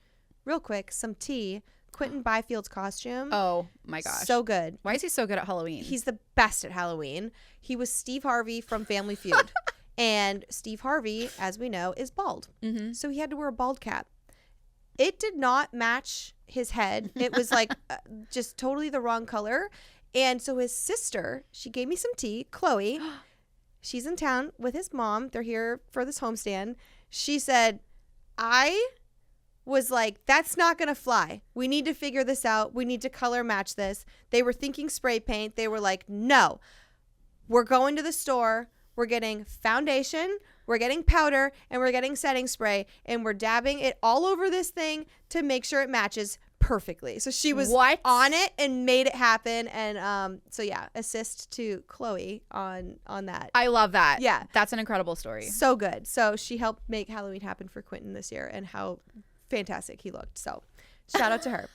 real quick, some tea. Quentin Byfield's costume. Oh my gosh. So good. Why is he so good at Halloween? He's the best at Halloween. He was Steve Harvey from Family Feud. And Steve Harvey, as we know, is bald. Mm-hmm. So he had to wear a bald cap. It did not match his head. It was like just totally the wrong color. And so his sister, she gave me some tea, Chloe. She's in town with his mom. They're here for this homestand. She said, I was like, that's not going to fly. We need to figure this out. We need to color match this. They were thinking spray paint. They were like, no, we're going to the store. We're getting foundation, we're getting powder, and we're getting setting spray, and we're dabbing it all over this thing to make sure it matches perfectly. So she was on it and made it happen. And so yeah, assist to Chloe on that. I love that. Yeah. That's an incredible story. So good. So she helped make Halloween happen for Quentin this year, and how fantastic he looked. So shout out to her.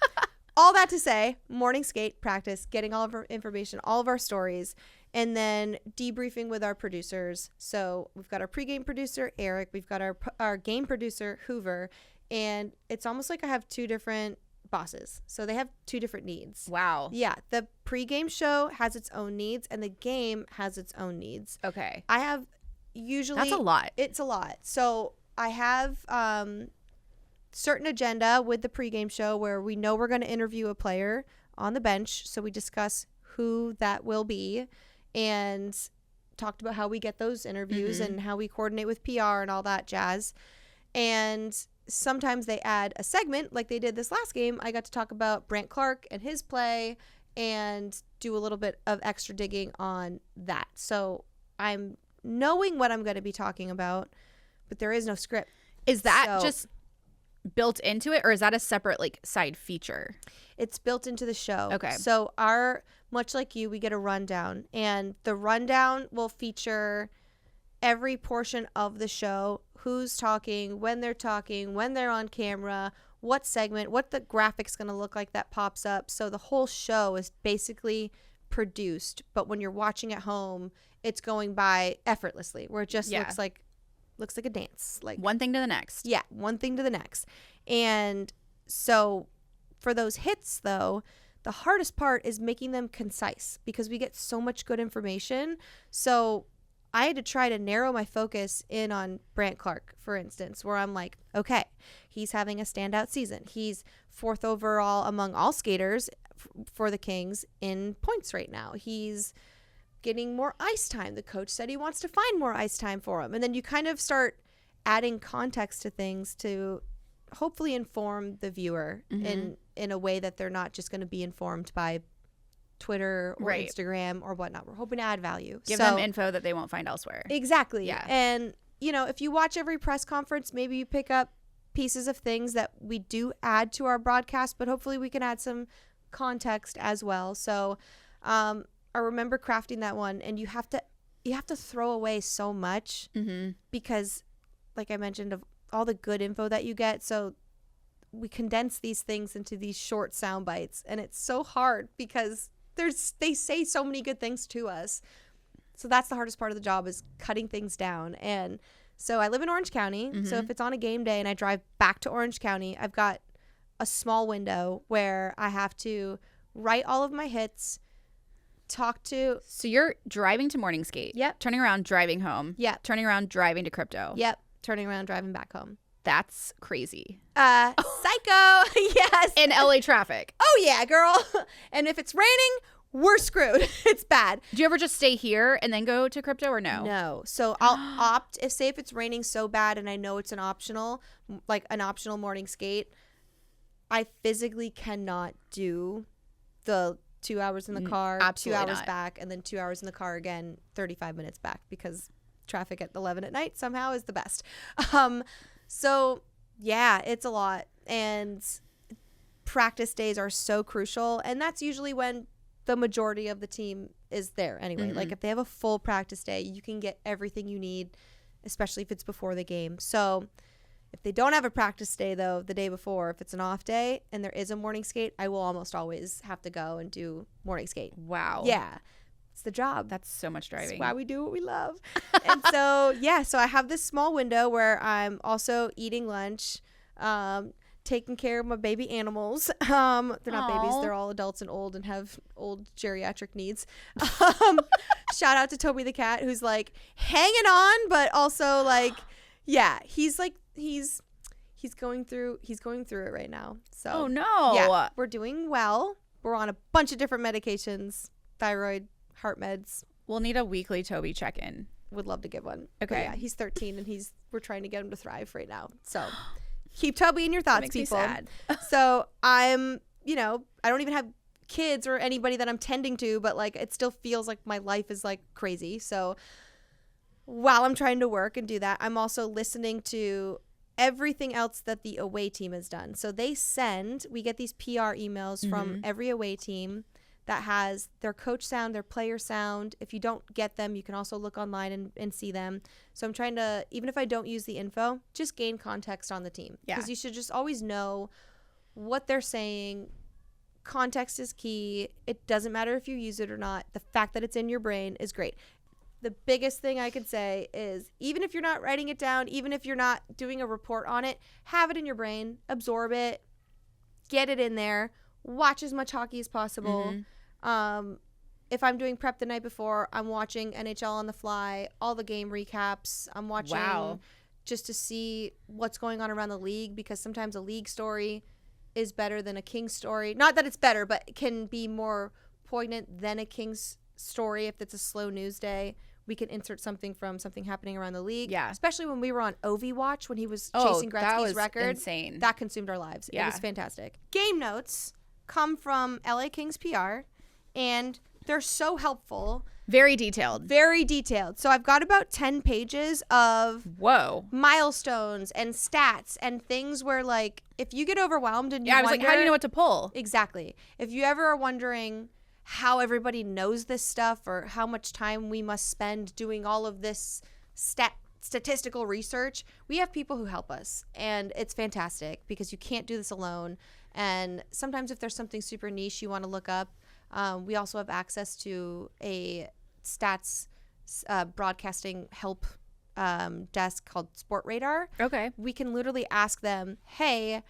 All that to say, morning skate practice, getting all of our information, all of our stories, and then debriefing with our producers. So we've got our pregame producer, Eric. We've got our game producer, Hoover. And it's almost like I have two different bosses. So they have two different needs. Wow. Yeah. The pregame show has its own needs, and the game has its own needs. Okay. I have usually... That's a lot. It's a lot. So I have certain agenda with the pregame show where we know we're going to interview a player on the bench. So we discuss who that will be, and talked about how we get those interviews and how we coordinate with PR and all that jazz. And sometimes they add a segment like they did this last game. I got to talk about Brant Clark and his play and do a little bit of extra digging on that. So I'm knowing what I'm going to be talking about, but there is no script. Is that just built into it, or is that a separate like side feature? It's built into the show. Okay. So much like you, we get a rundown, and the rundown will feature every portion of the show, who's talking, when they're on camera, what segment, what the graphic's going to look like that pops up. So the whole show is basically produced, but when you're watching at home, it's going by effortlessly, where it just looks like a dance. Like one thing to the next. Yeah, one thing to the next. And so for those hits, though, the hardest part is making them concise, because we get so much good information. So I had to try to narrow my focus in on Brant Clark, for instance, where I'm like, okay, he's having a standout season. He's 4th overall among all skaters for the Kings in points right now. He's getting more ice time. The coach said he wants to find more ice time for him. And then you kind of start adding context to things to hopefully inform the viewer in a way that they're not just going to be informed by Twitter or Instagram or whatnot. We're hoping to add value. Give them info that they won't find elsewhere. Exactly. Yeah. And, if you watch every press conference, maybe you pick up pieces of things that we do add to our broadcast, but hopefully we can add some context as well. So I remember crafting that one, and you have to throw away so much because, like I mentioned, of all the good info that you get. So we condense these things into these short sound bites, and it's so hard because they say so many good things to us. So that's the hardest part of the job, is cutting things down. And so I live in Orange County. So if it's on a game day and I drive back to Orange County, I've got a small window where I have to write all of my hits, talk to... So you're driving to morning skate. Yep. Turning around, driving home. Yep. Turning around, driving to crypto. Yep. Turning around, driving back home. That's crazy. Psycho. Yes. In LA traffic. Oh yeah, girl. And if it's raining, we're screwed. It's bad. Do you ever just stay here and then go to crypto, or no? No. So I'll opt, if it's raining so bad and I know it's an optional morning skate, I physically cannot do the 2 hours in the car, absolutely 2 hours not. back, and then 2 hours in the car again, 35 minutes back, because traffic at 11 at night somehow is the best. So yeah, it's a lot, and practice days are so crucial, and that's usually when the majority of the team is there anyway. Like if they have a full practice day, you can get everything you need, especially if it's before the game. So if they don't have a practice day, though, the day before, if it's an off day and there is a morning skate, I will almost always have to go and do morning skate. Wow. Yeah. It's the job. That's so much driving. That's why we do what we love. And so, yeah, so I have this small window where I'm also eating lunch, taking care of my baby animals. They're not babies. Aw. They're all adults and old and have old geriatric needs. Shout out to Toby the cat, who's like hanging on, but also like, yeah, he's going through it right now. So Oh no. yeah, we're doing well. We're on a bunch of different medications, thyroid, heart meds. We'll need a weekly Toby check-in. Would love to give one. Okay. But yeah, he's 13 and we're trying to get him to thrive right now. So keep Toby in your thoughts, Makes people. me sad. So I'm, I don't even have kids or anybody that I'm tending to, but like it still feels like my life is like crazy. So while I'm trying to work and do that, I'm also listening to everything else that the away team has done. So we get these PR emails from every away team that has their coach sound, their player sound. If you don't get them, you can also look online and see them. So I'm trying to, even if I don't use the info, just gain context on the team. Yeah. Because you should just always know what they're saying. Context is key. It doesn't matter if you use it or not. The fact that it's in your brain is great. The biggest thing I could say is even if you're not writing it down, even if you're not doing a report on it, have it in your brain, absorb it, get it in there, watch as much hockey as possible. If I'm doing prep the night before, I'm watching NHL on the fly, all the game recaps. I'm watching just to see what's going on around the league, because sometimes a league story is better than a Kings story. Not that it's better, but it can be more poignant than a Kings story. If it's a slow news day, we can insert something from something happening around the league. Yeah. Especially when we were on Ovi Watch, when he was chasing that Gretzky's was record. insane. That consumed our lives. Yeah. It was fantastic. Game notes come from LA Kings PR, and they're so helpful. Very detailed. Very detailed. So I've got about 10 pages of Whoa. milestones and stats and things where, like, if you get overwhelmed and you Yeah, I was like, how do you know what to pull? Exactly. If you ever are wondering how everybody knows this stuff or how much time we must spend doing all of this statistical research, we have people who help us, and it's fantastic because you can't do this alone. And sometimes if there's something super niche you want to look up, we also have access to a stats broadcasting help desk called Sport Radar. Okay. We can literally ask them, hey,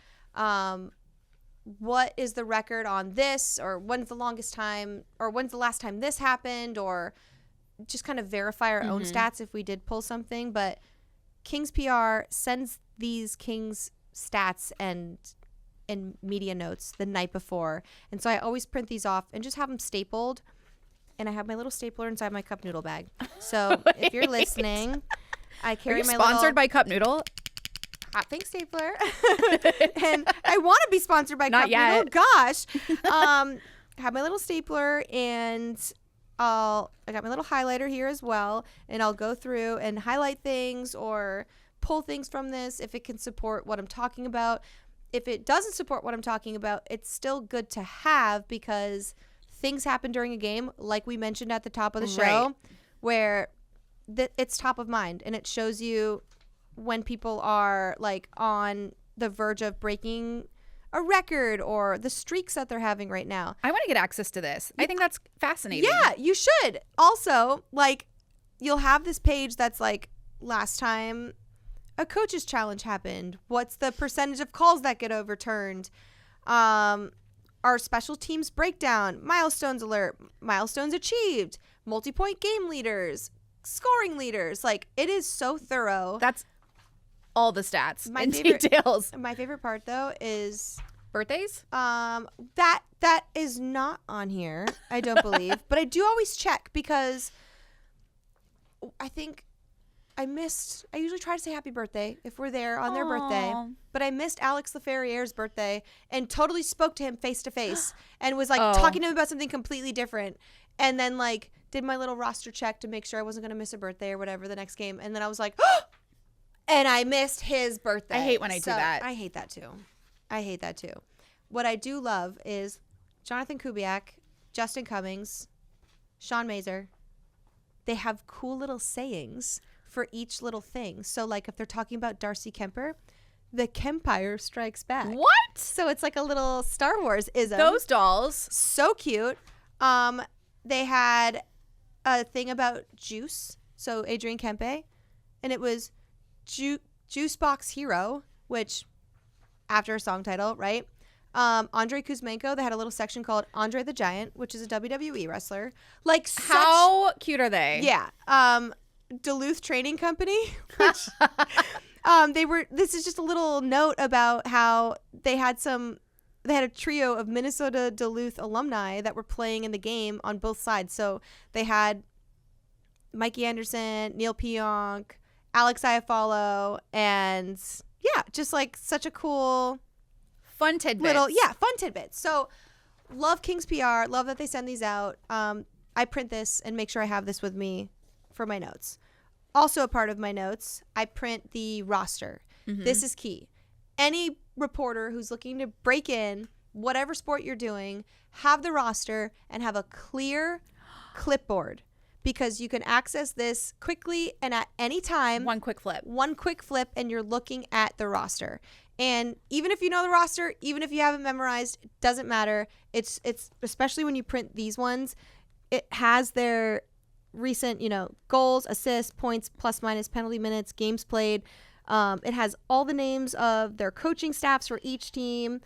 what is the record on this, or when's the longest time, or when's the last time this happened, or just kind of verify our own stats if we did pull something. But Kings PR sends these Kings stats and media notes the night before, and so I always print these off and just have them stapled, and I have my little stapler inside my cup noodle bag. So if you're listening, I carry Are you my sponsored by Cup Noodle? Hot Pink stapler. And I want to be sponsored by Not Cup yet. Noodle. Gosh. Have my little stapler, and I got my little highlighter here as well, and I'll go through and highlight things or pull things from this if it can support what I'm talking about. If it doesn't support what I'm talking about, it's still good to have, because things happen during a game, like we mentioned at the top of the show, Right. where it's top of mind, and it shows you when people are like on the verge of breaking a record or the streaks that they're having right now. I want to get access to this. I think that's fascinating. Yeah, you should. Also, like, you'll have this page that's like, last time a coach's challenge happened, what's the percentage of calls that get overturned, our special teams breakdown, milestones alert, milestones achieved, multi-point game leaders, scoring leaders. Like, it is so thorough. That's all the stats and favorite- details. My favorite part, though, is Birthdays? that is not on here, I don't believe. But I do always check, because I think I usually try to say happy birthday if we're there on their birthday. Aw. But I missed Alex Laferriere's birthday and totally spoke to him face to face and was like talking to him about something completely different. And then like did my little roster check to make sure I wasn't going to miss a birthday or whatever the next game. And then I was like, and I missed his birthday. I hate when I do that. I hate that too. What I do love is Jonathan Kubiak, Justin Cummings, Sean Mazur. They have cool little sayings for each little thing. So like if they're talking about Darcy Kemper, the Kempire strikes back. What? So it's like a little Star Wars ism. Those dolls. So cute. They had a thing about juice. So Adrian Kempe, and it was Juice Box Hero, which after a song title, right? Andrei Kuzmenko, they had a little section called Andre the Giant, which is a WWE wrestler. Like, how cute are they? Yeah. Duluth Training Company, which this is just a little note about how they had a trio of Minnesota Duluth alumni that were playing in the game on both sides. So they had Mikey Anderson, Neil Pionk, Alex Iafallo, and yeah, just like such a cool fun tidbits. Fun tidbits. So love King's PR. Love that they send these out. I print this and make sure I have this with me for my notes. Also a part of my notes, I print the roster. Mm-hmm. This is key. Any reporter who's looking to break in whatever sport you're doing, have the roster and have a clear clipboard, because you can access this quickly and at any time. One quick flip and you're looking at the roster. And even if you know the roster, even if you haven't memorized, it doesn't matter. It's especially when you print these ones, it has their recent, goals, assists, points, plus minus, penalty minutes, games played. It has all the names of their coaching staffs for each team,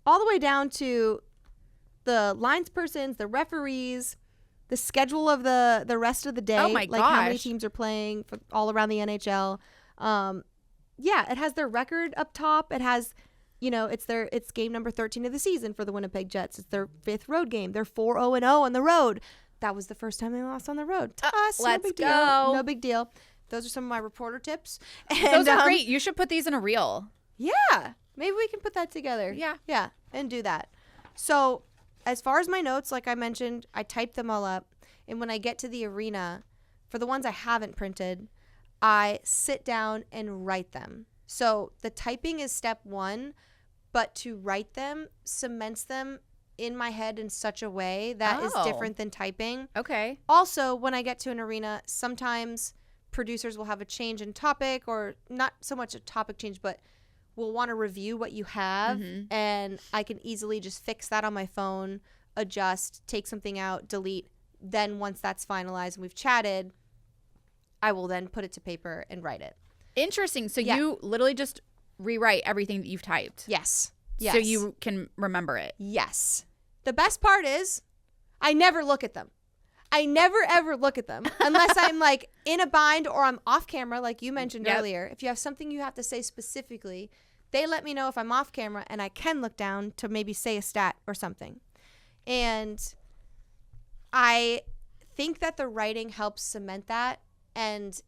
all the way down to the linespersons, the referees, the schedule of the rest of the day. Oh my gosh. How many teams are playing for all around the NHL. It has their record up top. It has, it's game number 13 of the season for the Winnipeg Jets. It's their 5th road game. They're 4-0-0 on the road. That was the first time they lost on the road. To us, let's no big go. Deal. No big deal. Those are some of my reporter tips. And, those are great. You should put these in a reel. Yeah. Maybe we can put that together. Yeah. Yeah, and do that. So as far as my notes, like I mentioned, I typed them all up. And when I get to the arena, for the ones I haven't printed, I sit down and write them. So the typing is step 1, but to write them cements them in my head in such a way that is different than typing. Okay. Also, when I get to an arena, sometimes producers will have a change in topic, or not so much a topic change, but will want to review what you have. Mm-hmm. And I can easily just fix that on my phone, adjust, take something out, delete. Then once that's finalized and we've chatted, I will then put it to paper and write it. Interesting. So you literally just rewrite everything that you've typed. Yes. So you can remember it. Yes. The best part is I never look at them. I never, ever look at them unless I'm like in a bind or I'm off camera, like you mentioned earlier. If you have something you have to say specifically, they let me know if I'm off camera and I can look down to maybe say a stat or something. And I think that the writing helps cement that and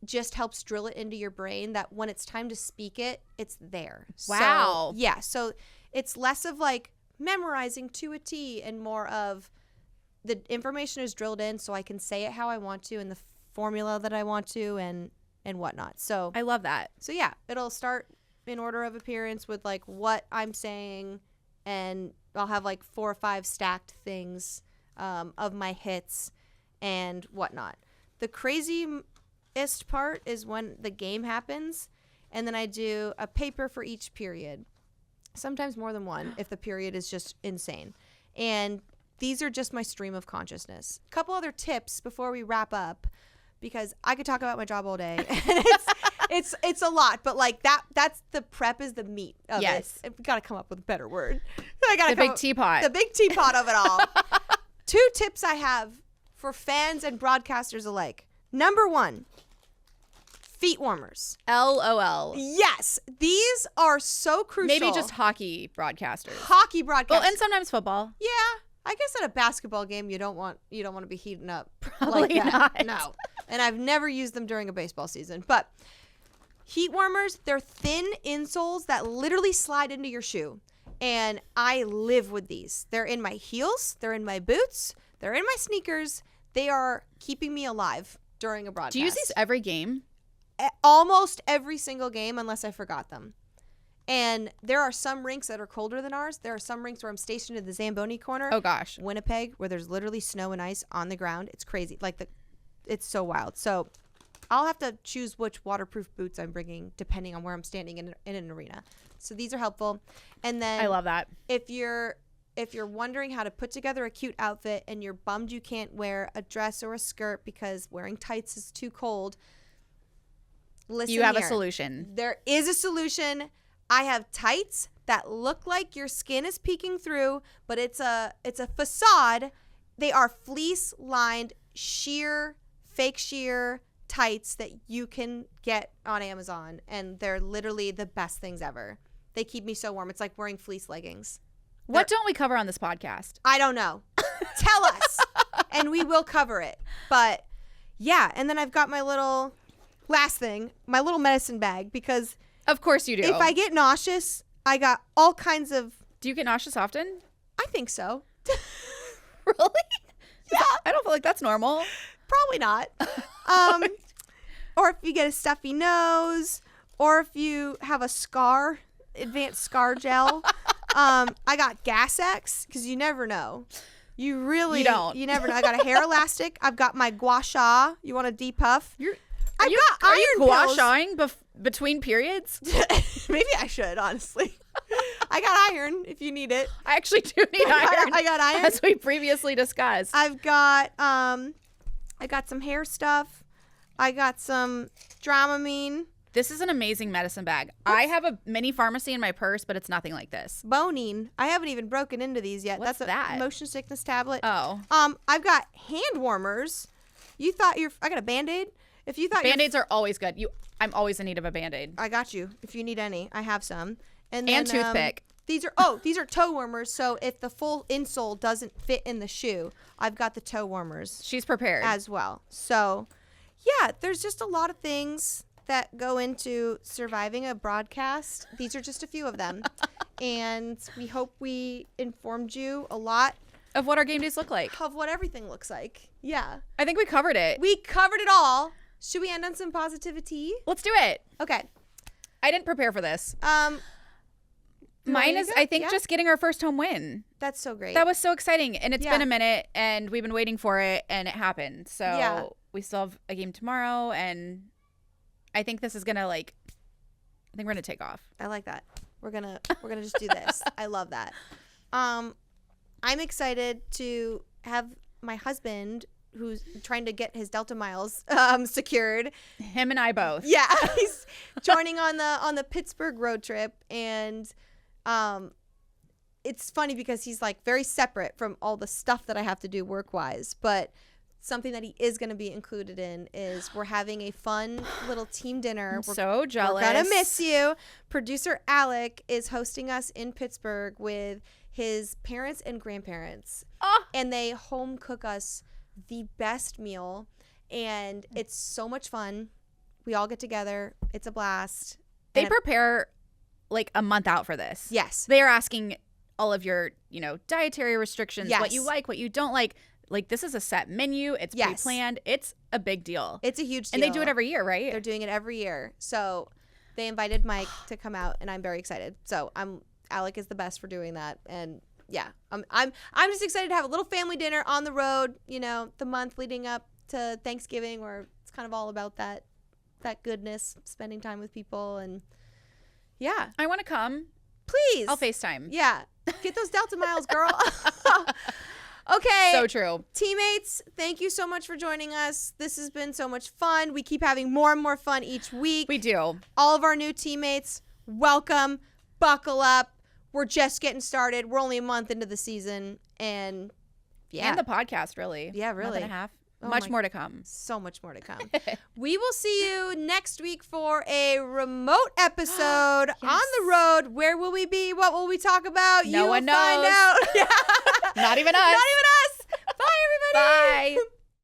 just helps drill it into your brain that when it's time to speak it, it's there. Wow. So it's less of like memorizing to a T and more of the information is drilled in so I can say it how I want to in the formula that I want to and whatnot. So I love that. So yeah, it'll start in order of appearance with like what I'm saying, and I'll have like 4 or 5 stacked things of my hits and whatnot. The craziest part is when the game happens, and then I do a paper for each period. Sometimes more than one if the period is just insane. And these are just my stream of consciousness. A couple other tips before we wrap up, because I could talk about my job all day. And it's a lot, but like that's the prep is the meat of it. I've got to come up with a better word. The big teapot. The big teapot of it all. 2 tips I have for fans and broadcasters alike. Number 1, feet warmers. LOL. Yes. These are so crucial. Maybe just hockey broadcasters. Hockey broadcasters. Well, and sometimes football. Yeah. I guess at a basketball game you don't want to be heating up. Probably like that. not. No. And I've never used them during a baseball season. But heat warmers, they're thin insoles that literally slide into your shoe. And I live with these. They're in my heels. They're in my boots. They're in my sneakers. They are keeping me alive during a broadcast. Do you use these every game? Almost every single game, unless I forgot them. And there are some rinks that are colder than ours. There are some rinks where I'm stationed in the Zamboni corner. Oh, gosh. Winnipeg, where there's literally snow and ice on the ground. It's crazy. It's so wild. So I'll have to choose which waterproof boots I'm bringing depending on where I'm standing in an arena. So these are helpful. And then I love that. If you're wondering how to put together a cute outfit and you're bummed you can't wear a dress or a skirt because wearing tights is too cold, listen. You have here. a solution. There is a solution. I have tights that look like your skin is peeking through, but it's a facade. They are fleece lined sheer, fake sheer tights that you can get on Amazon, and they're literally the best things ever. They keep me so warm. It's like wearing fleece leggings. What don't we cover on this podcast? I don't know. Tell us, and we will cover it. But yeah, and then I've got my little last thing, my little medicine bag, because of course you do. If I get nauseous, I got all kinds of. Do you get nauseous often? I think so. Really? Yeah. I don't feel like that's normal. Probably not. Or if you get a stuffy nose, or if you have a scar, advanced scar gel. I got Gas X, because you never know. You don't. You never know. I got a hair elastic. I've got my gua sha. You want a depuff? Are you gua shaing between periods? Maybe I should, honestly. I got iron if you need it. I actually do need iron. I got iron. As we previously discussed. I've got I got some hair stuff. I got some Dramamine. This is an amazing medicine bag. I have a mini pharmacy in my purse, but it's nothing like this. Bonine. I haven't even broken into these yet. What's that? Motion sickness tablet. Oh. I've got hand warmers. You thought I got a Band-Aid. If you thought Band-Aids are always good. I'm always in need of a Band-Aid. I got you. If you need any, I have some. And toothpick. These are toe warmers. So if the full insole doesn't fit in the shoe, I've got the toe warmers. She's prepared as well. So, yeah, there's just a lot of things that go into surviving a broadcast. These are just a few of them. And we hope we informed you a lot of what our game days look like. Of what everything looks like. Yeah. I think we covered it. We covered it all. Should we end on some positivity? Let's do it. Okay. I didn't prepare for this. Mine is, I think, just getting our first home win. That's so great. That was so exciting. And it's been a minute, and we've been waiting for it, and it happened. So we still have a game tomorrow, and I think this is going to, I think we're going to take off. I like that. We're gonna just do this. I love that. I'm excited to have my husband, who's trying to get his Delta miles secured. Him and I both. Yeah, he's joining on the Pittsburgh road trip, and it's funny because he's very separate from all the stuff that I have to do work-wise, but something that he is going to be included in is we're having a fun little team dinner. I'm so jealous. We're going to miss you. Producer Alec is hosting us in Pittsburgh with his parents and grandparents, and they home cook us the best meal, and it's so much fun. We all get together. It's a blast. They prepare a month out for this. Yes. They are asking all of your, dietary restrictions, yes. what you like, what you don't like. This is a set menu. It's pre-planned. It's a big deal. It's a huge deal. And they do it every year, right? They're doing it every year. So they invited Mike to come out, and I'm very excited. So Alec is the best for doing that. And yeah, I'm just excited to have a little family dinner on the road, the month leading up to Thanksgiving, where it's kind of all about that goodness, spending time with people. And yeah. I want to come. Please. I'll FaceTime. Yeah. Get those Delta miles, girl. Okay. So true. Teammates, thank you so much for joining us. This has been so much fun. We keep having more and more fun each week. We do. All of our new teammates, welcome. Buckle up. We're just getting started. We're only a month into the season. And yeah. And the podcast, really. Yeah, really. Month and a half. Much more to come. So much more to come. We will see you next week for a remote episode on the road. Where will we be? What will we talk about? No one knows. Find out. Not even us. Not even us. Bye, everybody. Bye.